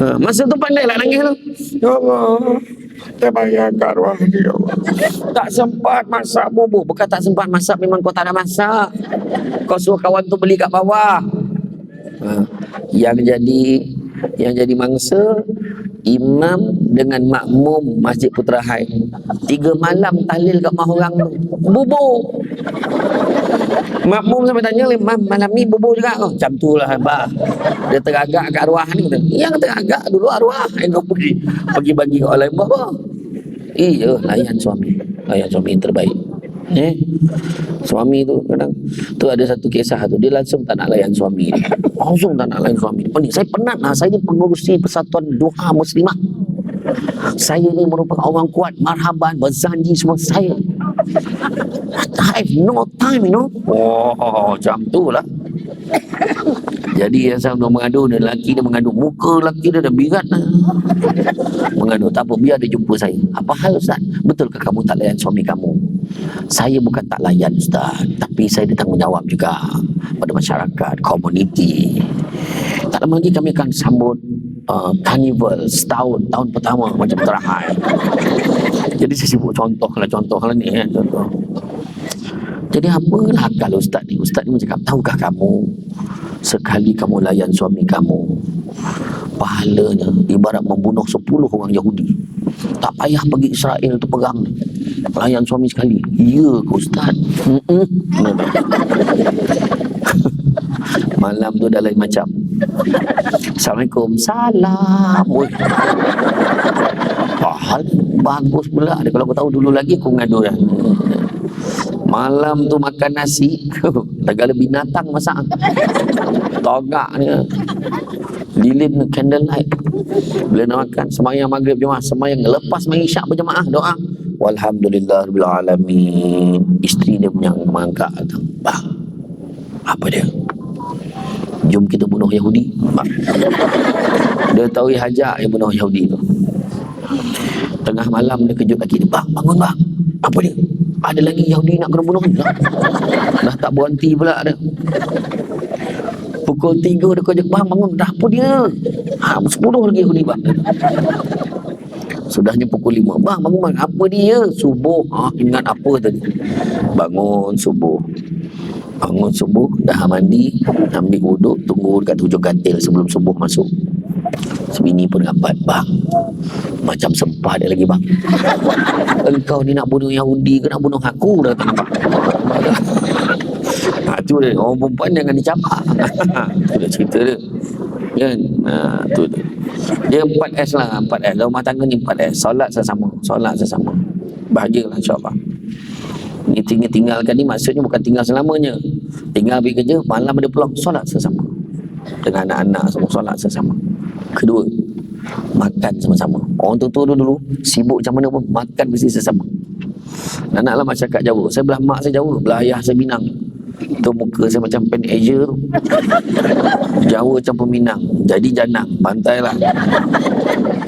Masa tu pandai lah nangis tu. Ya Allah, terbayangkan arwah dia, ya Allah. Tak sempat masak bubur. Bukan tak sempat masak, memang kau tak ada masak. Kau suruh kawan tu beli kat bawah. Yang jadi mangsa imam dengan makmum Masjid Putrahai. 3 malam tahlil kat rumah orang tu. Bubur. Makmum sampai tanya, malam ni bubur juga. Macam tu lah abah. Dia teragak kat arwah ni. Yang teragak dulu arwah. Yang kau pergi bagi kat orang lain apa? Iya, layan suami yang terbaik. Suami tu kadang tu ada satu kisah tu, dia langsung tak nak layan suami dia. Saya penat lah, saya ni pengurusi Persatuan Duha Muslimah. Saya ni merupakan orang kuat, marhaban, berzanji semua saya. I have no time, you know. Macam tu lah. Jadi yang sama mengadu, lelaki dia mengadu, muka lelaki dia dah birat lah. Mengadu, tak apa, biar dia jumpa saya. Apa hal Ustaz? Betulkah kamu tak layan suami kamu? Saya bukan tak layan Ustaz, tapi saya ada tanggungjawab juga pada masyarakat, komuniti. Tak lama lagi kami akan sambut carnival setahun, tahun pertama macam terakhir. Jadi saya sibuk contoh lah ni contoh. Jadi apalah kalau ustaz ni cakap, tahukah kamu sekali kamu layan suami kamu, pahalanya ibarat membunuh 10 orang Yahudi. Tak payah pergi Israel tu perang ni, layan suami sekali. Ya ke ustaz? Malam tu dah lain macam. Assalamualaikum. Salam. Pahal bagus pula. Kalau aku tahu dulu lagi aku ngadu ya. Malam tu makan nasi, segala binatang masak. Togak ni, lilin candlelight. Bila nak makan, semayang maghrib jemaah, semayang lepas main isyak berjemaah, doa. Walhamdulillah rabbil alamin. Isteri dia punya mangkak datang. Bah, apa dia? Jom kita bunuh Yahudi. Bah. Dia tahu Hajar yang bunuh Yahudi tu. Tengah malam dia kejut lagi. Bang, bangun bang. Apa dia? Ada lagi Yahudi nak kena bunuh. Dah tak berhenti pula dia. Pukul 3 dia kejut. Bang, bangun. Dah apa dia? 10 lagi Yahudi bang. Sudahnya pukul 5. Bang, bangun bang. Apa dia? Subuh. Ingat apa tadi? Bangun subuh. Bangun subuh, dah mandi, ambil wuduk, tunggu dekat hujung katil sebelum subuh masuk. Sebini pun rapat, bang, macam sempah dia lagi bang. Engkau ni nak bunuh Yahudi ke nak bunuh aku? Dah tak nampak. Tu dia, orang perempuan jangan dicapak. Tu dia cerita dia kan. Tu dia. Dia 4S lah, 4S. Rumah tangga ni 4S. Solat sesama, bahagialah insyaAllah. Ni tinggalkan ni maksudnya bukan tinggal selamanya. Tinggal pergi kerja, malam ada peluang, solat sesama. Dengan anak-anak semua solat sesama. Kedua, makan sama-sama. Orang tua dulu sibuk macam mana pun makan mesti sesama. Nak-naklah masyarakat Jawa. Saya belah mak saya Jawa, belah ayah saya Minang. Tu muka saya macam Pan Asia tu. Jawa campur Minang, jadi janang, pantai lah.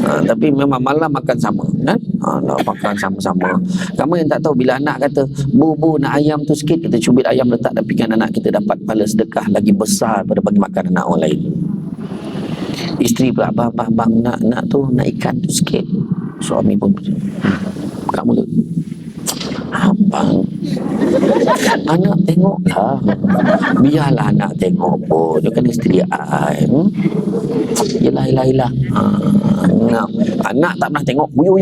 Tapi memang malam makan sama kan? Nak makan sama-sama. Kamu yang tak tahu, bila anak kata, bu nak ayam tu sikit, kita cubit ayam letak dalam pinggan anak, kita dapat pahala sedekah lagi besar pada bagi makan anak orang lain. Isteri pula, abang nak tu, nak ikan tu sikit. Suami pun, kamu tu, abang, anak tengoklah, biarlah anak tengok pun, dia kan isteri ai. Yelah. Anak tak pernah tengok. Yo.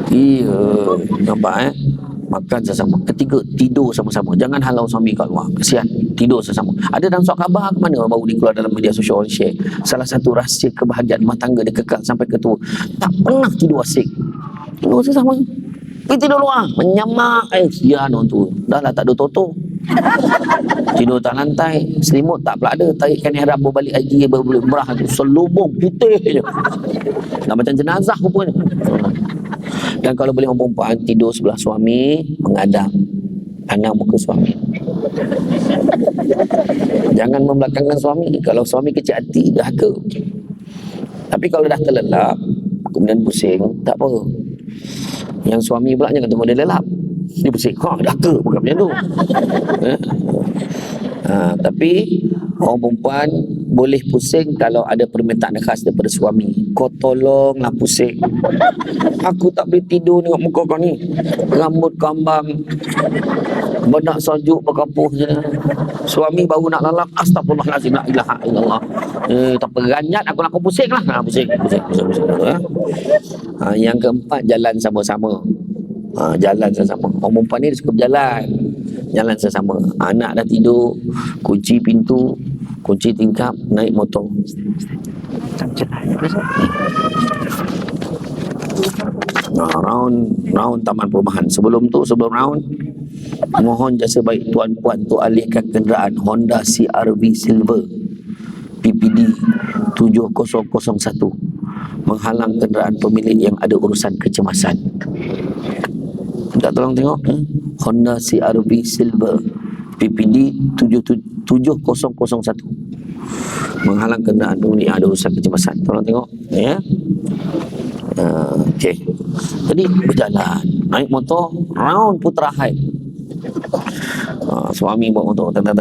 Iya, nampak makan sesama. Ketiga, tidur sama-sama. Jangan halau suami kat luar. Kesian, tidur sesama. Ada dalam surat khabar ke mana baru dikeluar dalam media sosial orang share. Salah satu rahsia kebahagiaan rumah tangga dia kekal sampai ke tua. Tak pernah tidur asyik. Tidur sesama. Pergi tidur luar, menyamak. Kesian orang tu. Dah lah tak ada toto. Tidur tak lantai, selimut tak pula ada, tarikkan ihram berbalik haji berah tu selubung putih je. Dah macam jenazah rupanya. Dan kalau boleh orang perempuan tidur sebelah suami, menghadap pandang muka suami. Jangan membelakangkan suami. Kalau suami kecil hati, dahaga. Tapi kalau dah terlelap, kemudian pusing, tak apa. Yang suami pula jangan tunggu dia lelap, dia pusing. Dahaga bukan macam tu. Tapi orang perempuan boleh pusing kalau ada permintaan khas daripada suami. Kau tolonglah pusing. Aku tak boleh tidur tengok muka kau ni. Rambut kambang, benak salju berkapuh je. Suami baru nak lalap, astagfirullahalazim, la ilaha illallah. Tak peranyat aku nak kau pusing lah. Pusing. Yang keempat, jalan sama-sama. Jalan sesama. Orang perempuan ni dia suka berjalan, jalan sesama. Anak dah tidur, kunci pintu, kunci tingkap, naik motor. Round taman perumahan. Sebelum round, mohon jasa baik tuan-puan untuk alihkan kenderaan Honda CR-V Silver PPD 7001 menghalang kenderaan pemilik yang ada urusan kecemasan. Tak tolong tengok Honda CR-V Silver PPD 7001 menghalang kenderaan pemilik yang ada urusan kecemasan. Tolong tengok ya. Okey. Jadi berjalan, naik motor, round Putra High. Suami bawa motor, cepat.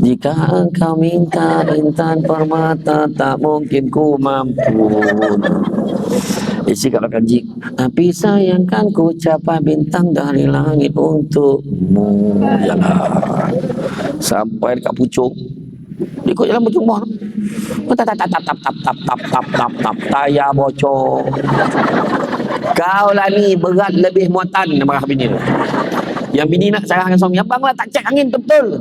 Jika engkau minta intan permata, tak mungkin ku mampu. Isi kat belakang jik. Tapi sayangkan ku capai bintang dari langit untukmu. Yalah. Sampai dekat pucuk. Ikut jalan berjumpa. Tap tap tap tap tap tap tap tap tap tap tap. Tayar bocor. Kau lah ni berat lebih muatan, marah bini tu. Yang bini nak sarahkan suami, abang lah tak cek angin betul.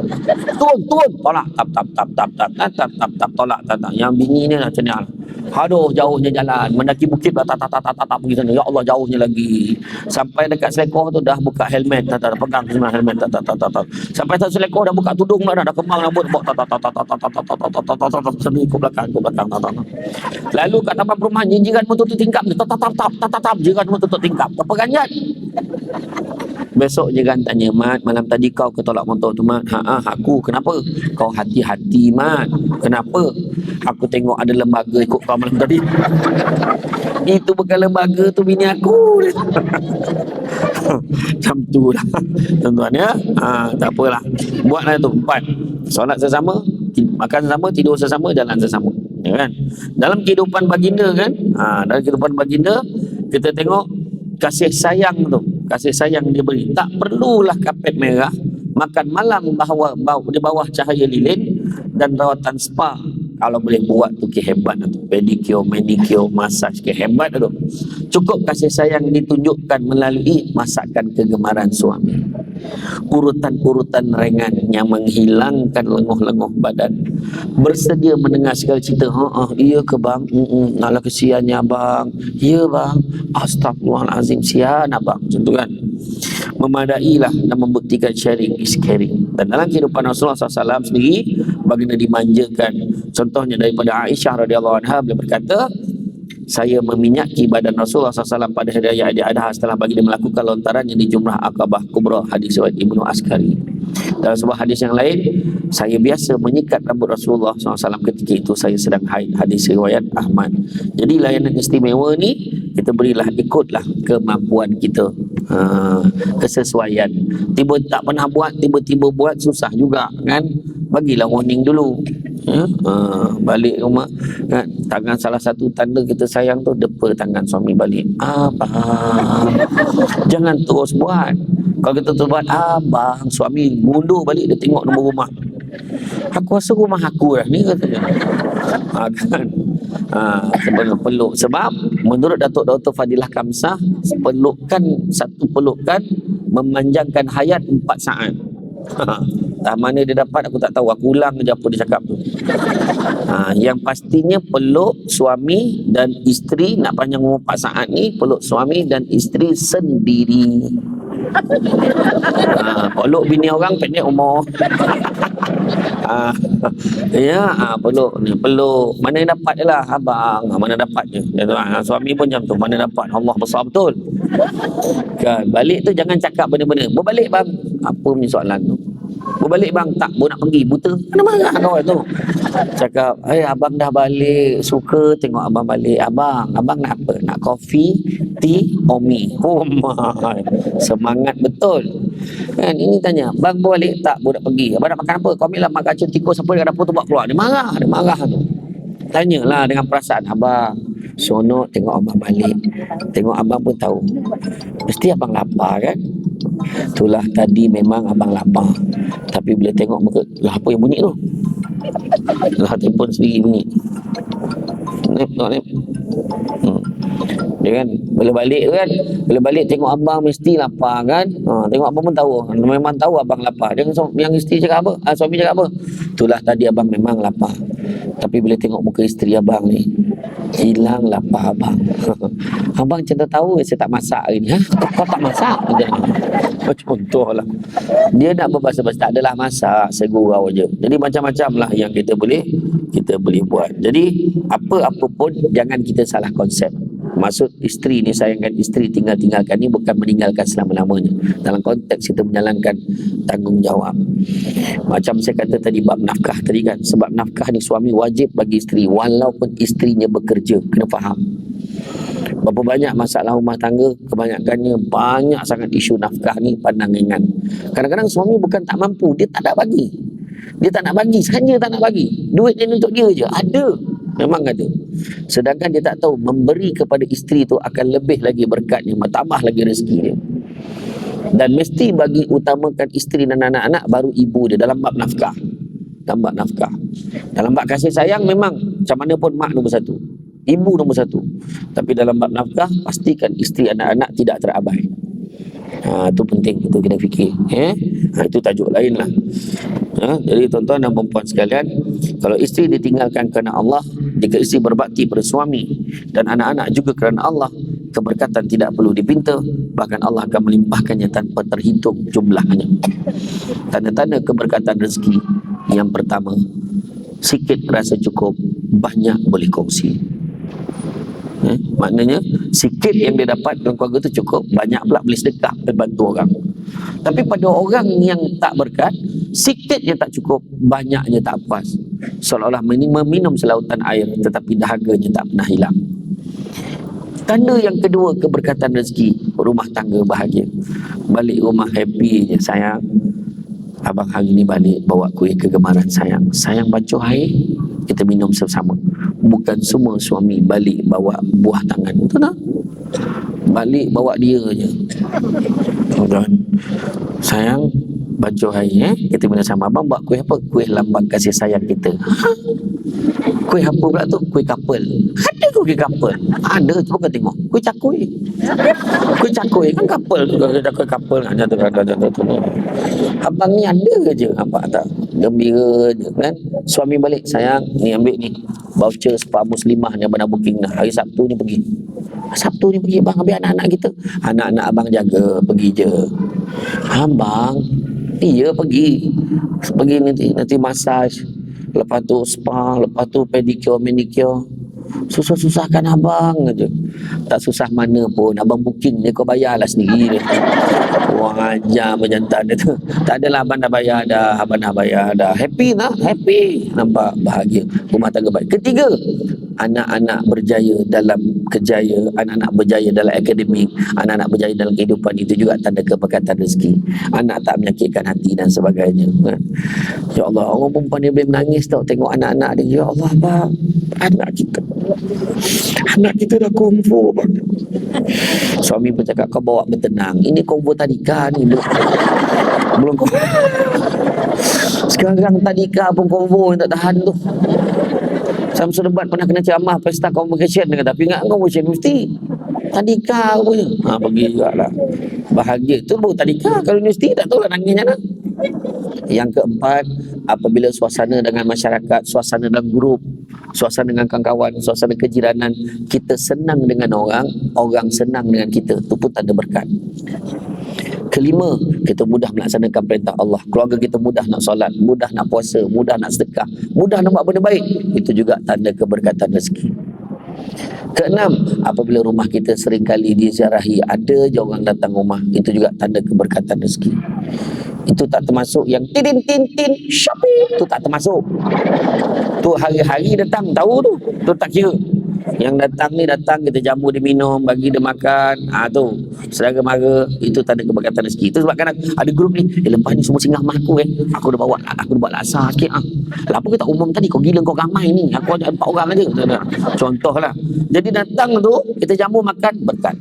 Turun, tolak, tap tap tap tap tap tap tap tap tap tolak, tap tap. Yang bini ni nak cenal. Aduh, jauhnya jalan, mendaki bukit lah, tap tap tap tap tap pergi sana. Ya Allah, jauhnya lagi. Sampai dekat selekoh tu dah buka helmet, tap tap pegang semua helmet, tap tap tap tap. Sampai atas selekoh dah buka tudung dah kembang rambut, tap tap tap tap tap tap tap tap tap tap sambil ikut belakang, tap tap. Lalu kat taman perumahan, jiranmu tutup tingkap, tap tap tap tap tap, jiranmu tutup tingkap. Apa ganjat? Besok jiran tanya, Mat, malam tadi kau ketolak motor tu, Mat. Aku. Kenapa? Kau hati-hati, Mat. Kenapa? Aku tengok ada lembaga ikut kau malam tadi. Itu bukan lembaga tu, bini aku. Macam tu lah, tuan-tuan ya. Tak apalah. Buatlah tu. 4. Solat sesama, makan sesama, tidur sesama, jalan sesama. Ya kan? Dalam kehidupan baginda kan, dalam kehidupan baginda, kita tengok kasih sayang tu. Kasih sayang dia beri. Tak perlulah kapet merah, makan malam di bawah cahaya lilin, dan rawatan spa. Kalau boleh buat tu kehebat tu. Pedicure, manicure, massage kehebat tu. Cukup kasih sayang ditunjukkan melalui masakan kegemaran suami. Urutan-urutan ringan yang menghilangkan lenguh-lenguh badan. Bersedia mendengar segala cerita. Iya ke bang? Alah kesiannya abang. Ya bang. Astagfirullahalazim, sian abang. Macam tu kan. Memadailah dan membuktikan sharing is caring. Dan dalam kehidupan Rasulullah SAW sendiri, baginda dimanjakan. Contohnya daripada Aisyah radhiyallahu anha, beliau berkata, saya meminyaki badan Rasulullah SAW pada hari raya Aidil Adha setelah baginda melakukan lontarannya di Jumrah Aqabah Kubra, hadis riwayat Ibnu Askari. Dalam sebuah hadis yang lain, saya biasa menyikat rambut Rasulullah SAW ketika itu saya sedang haid, hadis riwayat Ahmad. Jadi layanan istimewa ni kita berilah, ikutlah kemampuan kita, kesesuaian. Tak pernah buat, tiba-tiba buat, susah juga kan. Bagilah warning dulu. Balik rumah kan, tangan salah satu tanda kita sayang tu depa tangan suami balik. Abang, jangan terus buat. Kalau kita terus buat, abang, suami mundur balik, dia tengok nombor rumah. Aku rasa rumah aku dah ni, katanya. Kan? Sebelum peluk. Sebab menurut Datuk Dr. Fadilah Kamsah, satu pelukan memanjangkan hayat 4 saat. Tak mana dia dapat aku tak tahu, aku ulang je apa dia cakap tu. Yang pastinya peluk suami dan isteri, nak panjang umur 4 saat ni, peluk suami dan isteri sendiri. Peluk bini orang pendek umur. Peluk ni, peluk mana yang dapat je lah abang, mana dapat je. Suami pun macam tu, mana dapat, Allah besar betul kan. Balik tu jangan cakap benda-benda, berbalik bang, apa punya soalan tu, berbalik bang, tak, nak pergi, buta, mana marah kawan tu. Cakap, abang dah balik, suka tengok abang balik. Abang nak apa? Nak kopi, tea, omi. Oh my, semangat betul kan. Ini tanya, bang balik tak, nak pergi, abang nak makan apa? Kau ambil lah makan kacang tikus apa dekat dapur tu, buat keluar. Dia marah tu. Tanyalah dengan perasaan, abang seronok tengok abang balik. Tengok abang pun tahu mesti abang lapar kan. Itulah tadi memang abang lapar, tapi bila tengok muka, lah apa yang bunyi tu? Lah telefon sendiri bunyi. Nip. Dia kan bila balik tu kan, bila balik tengok abang mesti lapar kan. Tengok abang pun tahu, memang tahu abang lapar. Yang isteri cakap apa? Suami cakap apa? Itulah tadi abang memang lapar, tapi bila tengok muka isteri abang ni, hilang lapar abang. Abang cerita tahu saya tak masak hari ni. Kau tak masak? Contohlah. Dia nak berbahasa-bahasa, tak adalah masak, saya gurau je. Jadi macam-macam lah yang kita boleh buat. Jadi apa-apa pun jangan kita salah konsep. Maksud isteri ni, sayangkan isteri, tinggalkan ni bukan meninggalkan selama-lamanya. Dalam konteks kita menjalankan tanggungjawab. Macam saya kata tadi bab nafkah tadi kan. Sebab nafkah ni suami wajib bagi isteri walaupun isterinya bekerja. Kena faham. Berapa banyak masalah rumah tangga, kebanyakannya banyak sangat isu nafkah ni pandang ringan. Kadang-kadang suami bukan tak mampu, dia tak nak bagi. Dia tak nak bagi, sengaja tak nak bagi. Duit dia untuk dia je, ada. Memang ada. Sedangkan dia tak tahu memberi kepada isteri tu akan lebih lagi berkatnya, bertambah lagi rezeki dia. Dan mesti bagi utamakan isteri dan anak-anak baru ibu dia dalam bab nafkah. Dalam bab nafkah. Dalam bab kasih sayang memang macam mana pun mak nombor satu, ibu nombor satu. Tapi dalam bab nafkah pastikan isteri anak-anak tidak terabai. Itu penting kita kena fikir. Itu tajuk lain lah. Jadi tuan-tuan dan perempuan sekalian, kalau isteri ditinggalkan kerana Allah, jika isteri berbakti pada suami dan anak-anak juga kerana Allah, keberkatan tidak perlu dipinta, bahkan Allah akan melimpahkannya tanpa terhitung jumlahnya. Tanda-tanda keberkatan rezeki yang pertama, sikit rasa cukup, banyak boleh kongsi. Maknanya sikit yang dia dapat dalam keluarga tu cukup, banyak pula boleh sedekah dan bantu orang. Tapi pada orang yang tak berkat, sikitnya tak cukup, banyaknya tak puas, seolah-olah meminum selautan air tetapi dahaganya tak pernah hilang. Tanda yang kedua keberkatan rezeki, rumah tangga bahagia. Balik rumah happy je, sayang, abang hari ni balik bawa kuih kegemaran sayang. Sayang basuh air, kita minum sama-sama. Bukan semua suami balik bawa buah tangan. Betul tak? Balik bawa dia je. Dan sayang basuh air, kita minum sama. Abang buat kuih apa? Kuih lambang kasih sayang kita. Kuih apa pula tu? Kuih kapel. Ada kuih kapel? Ada, cuba kau tengok. Kuih cakui. Kuih cakui kan kapel tu. Kuih kapel tu. Abang ni ada je, nampak tak? Gembira je kan. Suami balik, sayang ni ambil ni voucher spa muslimah ni abang dah booking dah. Hari Sabtu ni pergi. Sabtu ni pergi abang ambil anak-anak kita. Anak-anak abang jaga, pergi je. Abang, iya pergi. Pergi nanti massage. Lepas tu spa, lepas tu pedicure, manicure. Susah-susahkan abang aja. Tak susah mana pun, abang booking dia, kau bayarlah sendiri dia. Wah ajar menyantan dia tu. Tak adalah, abang dah bayar dah, abang dah bayar dah. Happy tak? Happy. Nampak bahagia. Rumah tangga baik. Ketiga, anak-anak berjaya dalam kerjaya, anak-anak berjaya dalam akademik, anak-anak berjaya dalam kehidupan, itu juga tanda keberkatan rezeki. Anak tak menyakitkan hati dan sebagainya. Ya Allah, orang perempuan dia boleh menangis tau tengok anak-anak dia. Ya Allah bang, anak kita dah konvo bang. Suami pun cakap, kau bawa bertenang, ini konvo tadika ni, belum sekarang tadika pun konvo tak tahan tu. Samsul Debat pernah kena ceramah pesta convocation dengan, tapi ingat convocation mesti tadika punya. Pergi jugalah. Bahagia tu baru tadika. Kalau universiti tak tahulah nangisnya nak. Yang keempat, apabila suasana dengan masyarakat, suasana dalam grup, suasana dengan kawan-kawan, suasana kejiranan, kita senang dengan orang, orang senang dengan kita, itu pun tanda berkat. Kelima, kita mudah melaksanakan perintah Allah. Keluarga kita mudah nak solat, mudah nak puasa, mudah nak sedekah, mudah nak buat benda baik. Itu juga tanda keberkatan rezeki. Keenam, apabila rumah kita seringkali diziarahi, ada je orang datang rumah, itu juga tanda keberkatan rezeki. Itu tak termasuk yang tin shopping, itu tak termasuk. Tu hari-hari datang, tahu tu. Tu tak kira. Yang datang ni datang, kita jamu dia minum, bagi dia makan. Tu saudara mara, itu tanda keberkatan rezeki. Itu sebab kadang ada grup ni, lepas ni semua singgah rumah aku aku dah buat laksa sikit Apa kita umum tadi, kau gila kau ramai ni, aku ada 4 orang aja. Contohlah. Jadi datang tu, kita jamu makan, berkat.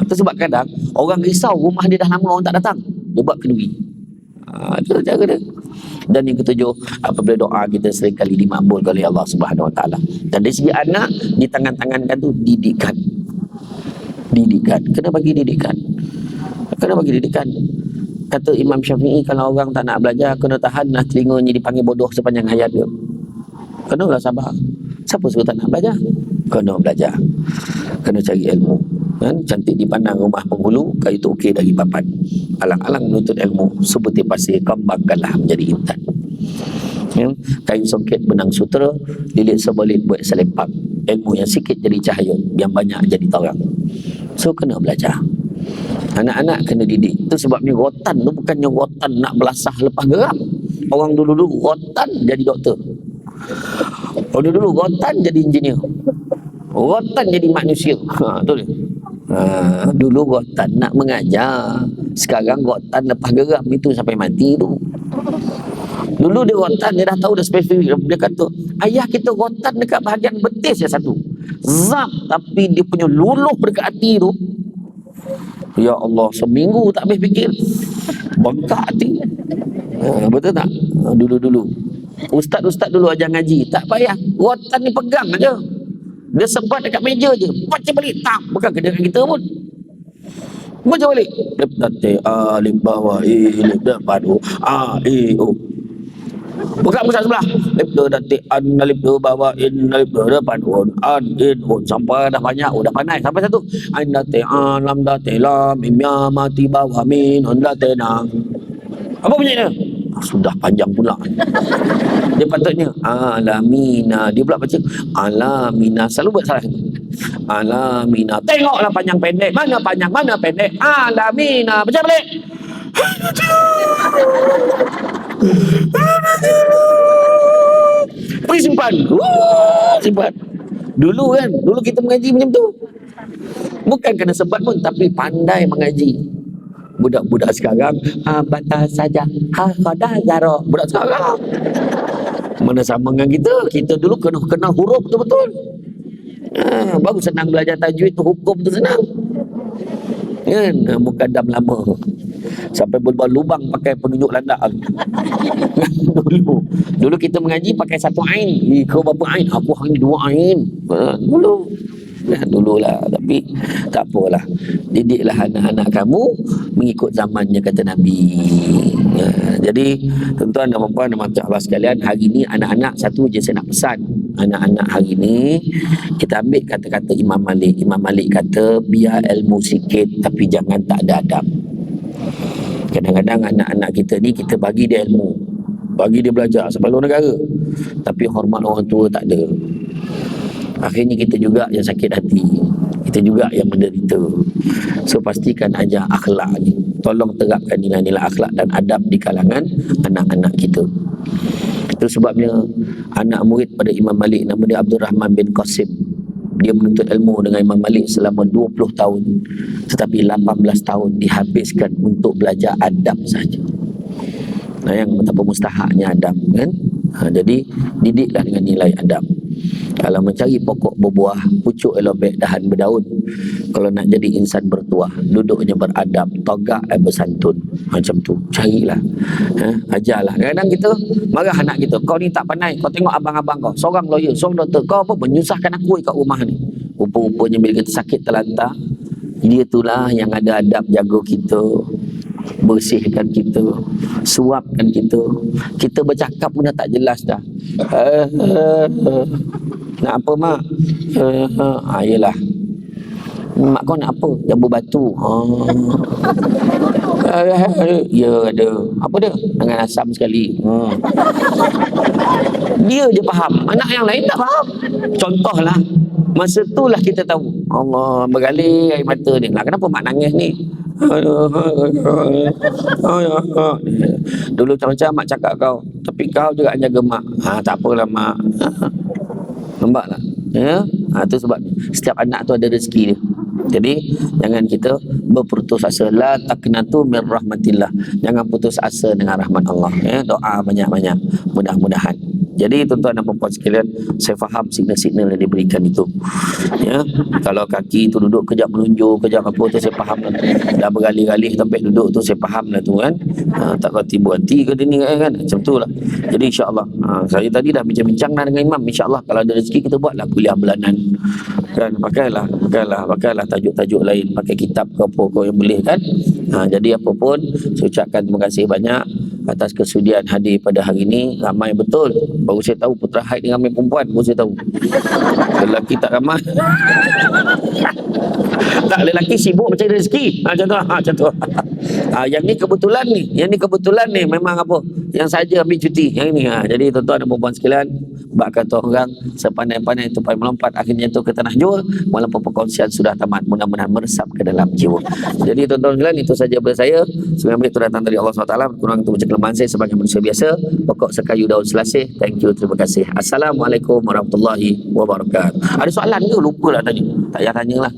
Itu sebab kadang orang risau rumah dia dah lama orang tak datang, dia buat kenduri. Itu cara dia. Dan yang ketujuh, apabila doa kita seringkali dimakbulkan oleh Allah Subhanahu Wa Taala. Dan dari segi anak, di tangan-tangankan tu didikan. Kena bagi didikan. Kata Imam Syafi'i, kalau orang tak nak belajar, kena tahanlah telinganya dipanggil bodoh sepanjang hayat dia. Kenalah sabar. Siapa suruh tak nak belajar? Kena belajar. Kena cari ilmu. Cantik dipandang rumah penghulu, kayu tu okey dari papan. Alang-alang menuntut ilmu, seperti pasir kembangkanlah menjadi intan. Kain songket benang sutera, lilit sebalit buat selepak. Ilmu yang sikit jadi cahaya, yang banyak jadi terang. So kena belajar. Anak-anak kena didik. Itu sebabnya rotan tu bukannya rotan nak belasah lepas geram. Orang dulu-dulu rotan jadi doktor. Orang dulu rotan jadi engineer. Rotan jadi manusia. Tu dia. Dulu rotan nak mengajar, sekarang rotan lepas geram itu sampai mati tu. Dulu dia rotan, dia dah tahu dah spesifik. Dia kata, ayah kita rotan dekat bahagian betis ya satu. Zap, tapi dia punya luluh dekat hati tu. Ya Allah, seminggu tak habis fikir. Bengkak hati. Betul tak? Dulu-dulu. Ustaz-ustaz dulu ajar ngaji. Tak payah. Rotan ni pegang aja. Dia sebat dekat meja je. Baca balik. Tak. Bukan kena dengan kita pun. Baca balik. Lip dati alif bawah lip depan o. Buka muka sebelah. Lip dati an lip bawah in lip depan on an in on sampai dah banyak. Dah pandai sampai satu. An dati alam dati lam mim ya mati bawah min on dati na. Apa bunyinya? Sudah panjang pula. Dia patutnya alamina. Dia pula baca alamina. Selalu buat salah. Alamina. Tengoklah panjang pendek. Mana panjang, mana pendek. Alamina. Baca balik. Pergi simpan. Simpan. Dulu kan, dulu kita mengaji macam tu. Bukan kena sebat pun, tapi pandai mengaji. Budak-budak sekarang batas saja qada zaro. Budak sekarang mana sama dengan kita. Kita dulu kena kenal huruf betul-betul. Baru senang belajar tajwid tu, hukum tu senang kan. Mukaddam lama sampai berlubang pakai penunjuk landak. Dulu kita mengaji pakai satu ain. Kau berapa ain? Aku hanya 2 ain. Dulu dululah. Tapi tak apalah, didiklah anak-anak kamu mengikut zamannya, kata Nabi. Jadi tuan-tuan dan puan-puan Allah sekalian, hari ini anak-anak satu je saya nak pesan. Anak-anak hari ini kita ambil kata-kata Imam Malik. Imam Malik kata biar ilmu sikit tapi jangan tak ada adab. Kadang-kadang anak-anak kita ni kita bagi dia ilmu, bagi dia belajar sampai luar negara, tapi hormat orang tua tak ada. Akhirnya kita juga yang sakit hati, kita juga yang menderita. So pastikan ajar akhlak ni. Tolong terapkan nilai-nilai akhlak dan adab di kalangan anak-anak kita. Itu sebabnya anak murid pada Imam Malik, nama dia Abdul Rahman bin Qasim. Dia menuntut ilmu dengan Imam Malik selama 20 tahun. Tetapi 18 tahun dihabiskan untuk belajar adab saja. Yang betapa mustahaknya adab kan. Jadi didiklah dengan nilai adab. Kalau mencari pokok berbuah, pucuk elobek, dahan berdaun. Kalau nak jadi insan bertuah, duduknya beradab, togak bersantun. Macam tu, carilah. Ajarlah. Kadang-kadang kita marah anak kita. Kau ni tak pandai, kau tengok abang-abang kau, seorang lawyer, seorang doktor, kau apa menyusahkan aku kat rumah ni. Rupa-rupanya bila kita sakit terlantar, dia itulah yang ada adab jaga kita, bersihkan kita, suapkan kita. Kita bercakap pun dah tak jelas dah. Nak apa mak? Yelah, mak kau nak apa? Jambu batu. Ya ada. Apa dia? Dengan asam sekali. Dia je faham, anak yang lain tak faham. Contohlah, masa itulah kita tahu Allah bergalir air mata ni. Lah kenapa mak nangis ni? Dulu macam-macam mak cakap kau, tapi kau juga jaga mak. Tak apalah mak. Nampak tak? Ya? Itu sebab setiap anak tu ada rezeki dia. Jadi jangan kita berputus asa. La taqnatu min rahmatillah. Jangan putus asa dengan rahmat Allah. Ya? Doa banyak-banyak, mudah-mudahan. Jadi tuan-tuan dan puan-puan sekalian, saya faham signal-signal yang diberikan itu. Ya, kalau kaki tu duduk kejap menunjuk, kejap apa tu saya faham lah. Dah bergalih-galih sampai duduk tu saya faham lah tu kan. Tak kau tiba hati ke dia ni kan. Macam tu lah. Jadi insya-Allah, saya tadi dah bincang-bincang dengan Imam. Insya-Allah kalau ada rezeki kita buatlah kuliah bulanan. Kan, pakailah tajuk-tajuk lain, pakai kitab ke apa kau yang boleh kan. Jadi apa pun saya ucapkan terima kasih banyak atas kesudian hadir pada hari ini. Ramai betul. Baru saya tahu Putra Haid ni ramai perempuan. Baru saya tahu. Lelaki tak ramai. Tak, lelaki sibuk mencari rezeki. Macam tu. Yang ni kebetulan ni memang apa? Yang saja ambil cuti. Yang ini. Jadi tuan-tuan dan puan-puan sekalian, bak kata orang sepandai-pandai tupai melompat, akhirnya tu ke tanah jua. Walaupun perkongsian sudah tamat, mudah-mudahan meresap ke dalam jiwa. Jadi tuan-tuan sekalian, itu saja daripada saya. Semoga itu datang dari Allah SWT. Kurang itu macam kelemahan saya sebagai manusia biasa. Pokok sekayu daun selasih. Thank you, terima kasih. Assalamualaikum warahmatullahi wabarakatuh. Ada soalan ke? Lupa lah tadi. Tak payah tanya lah.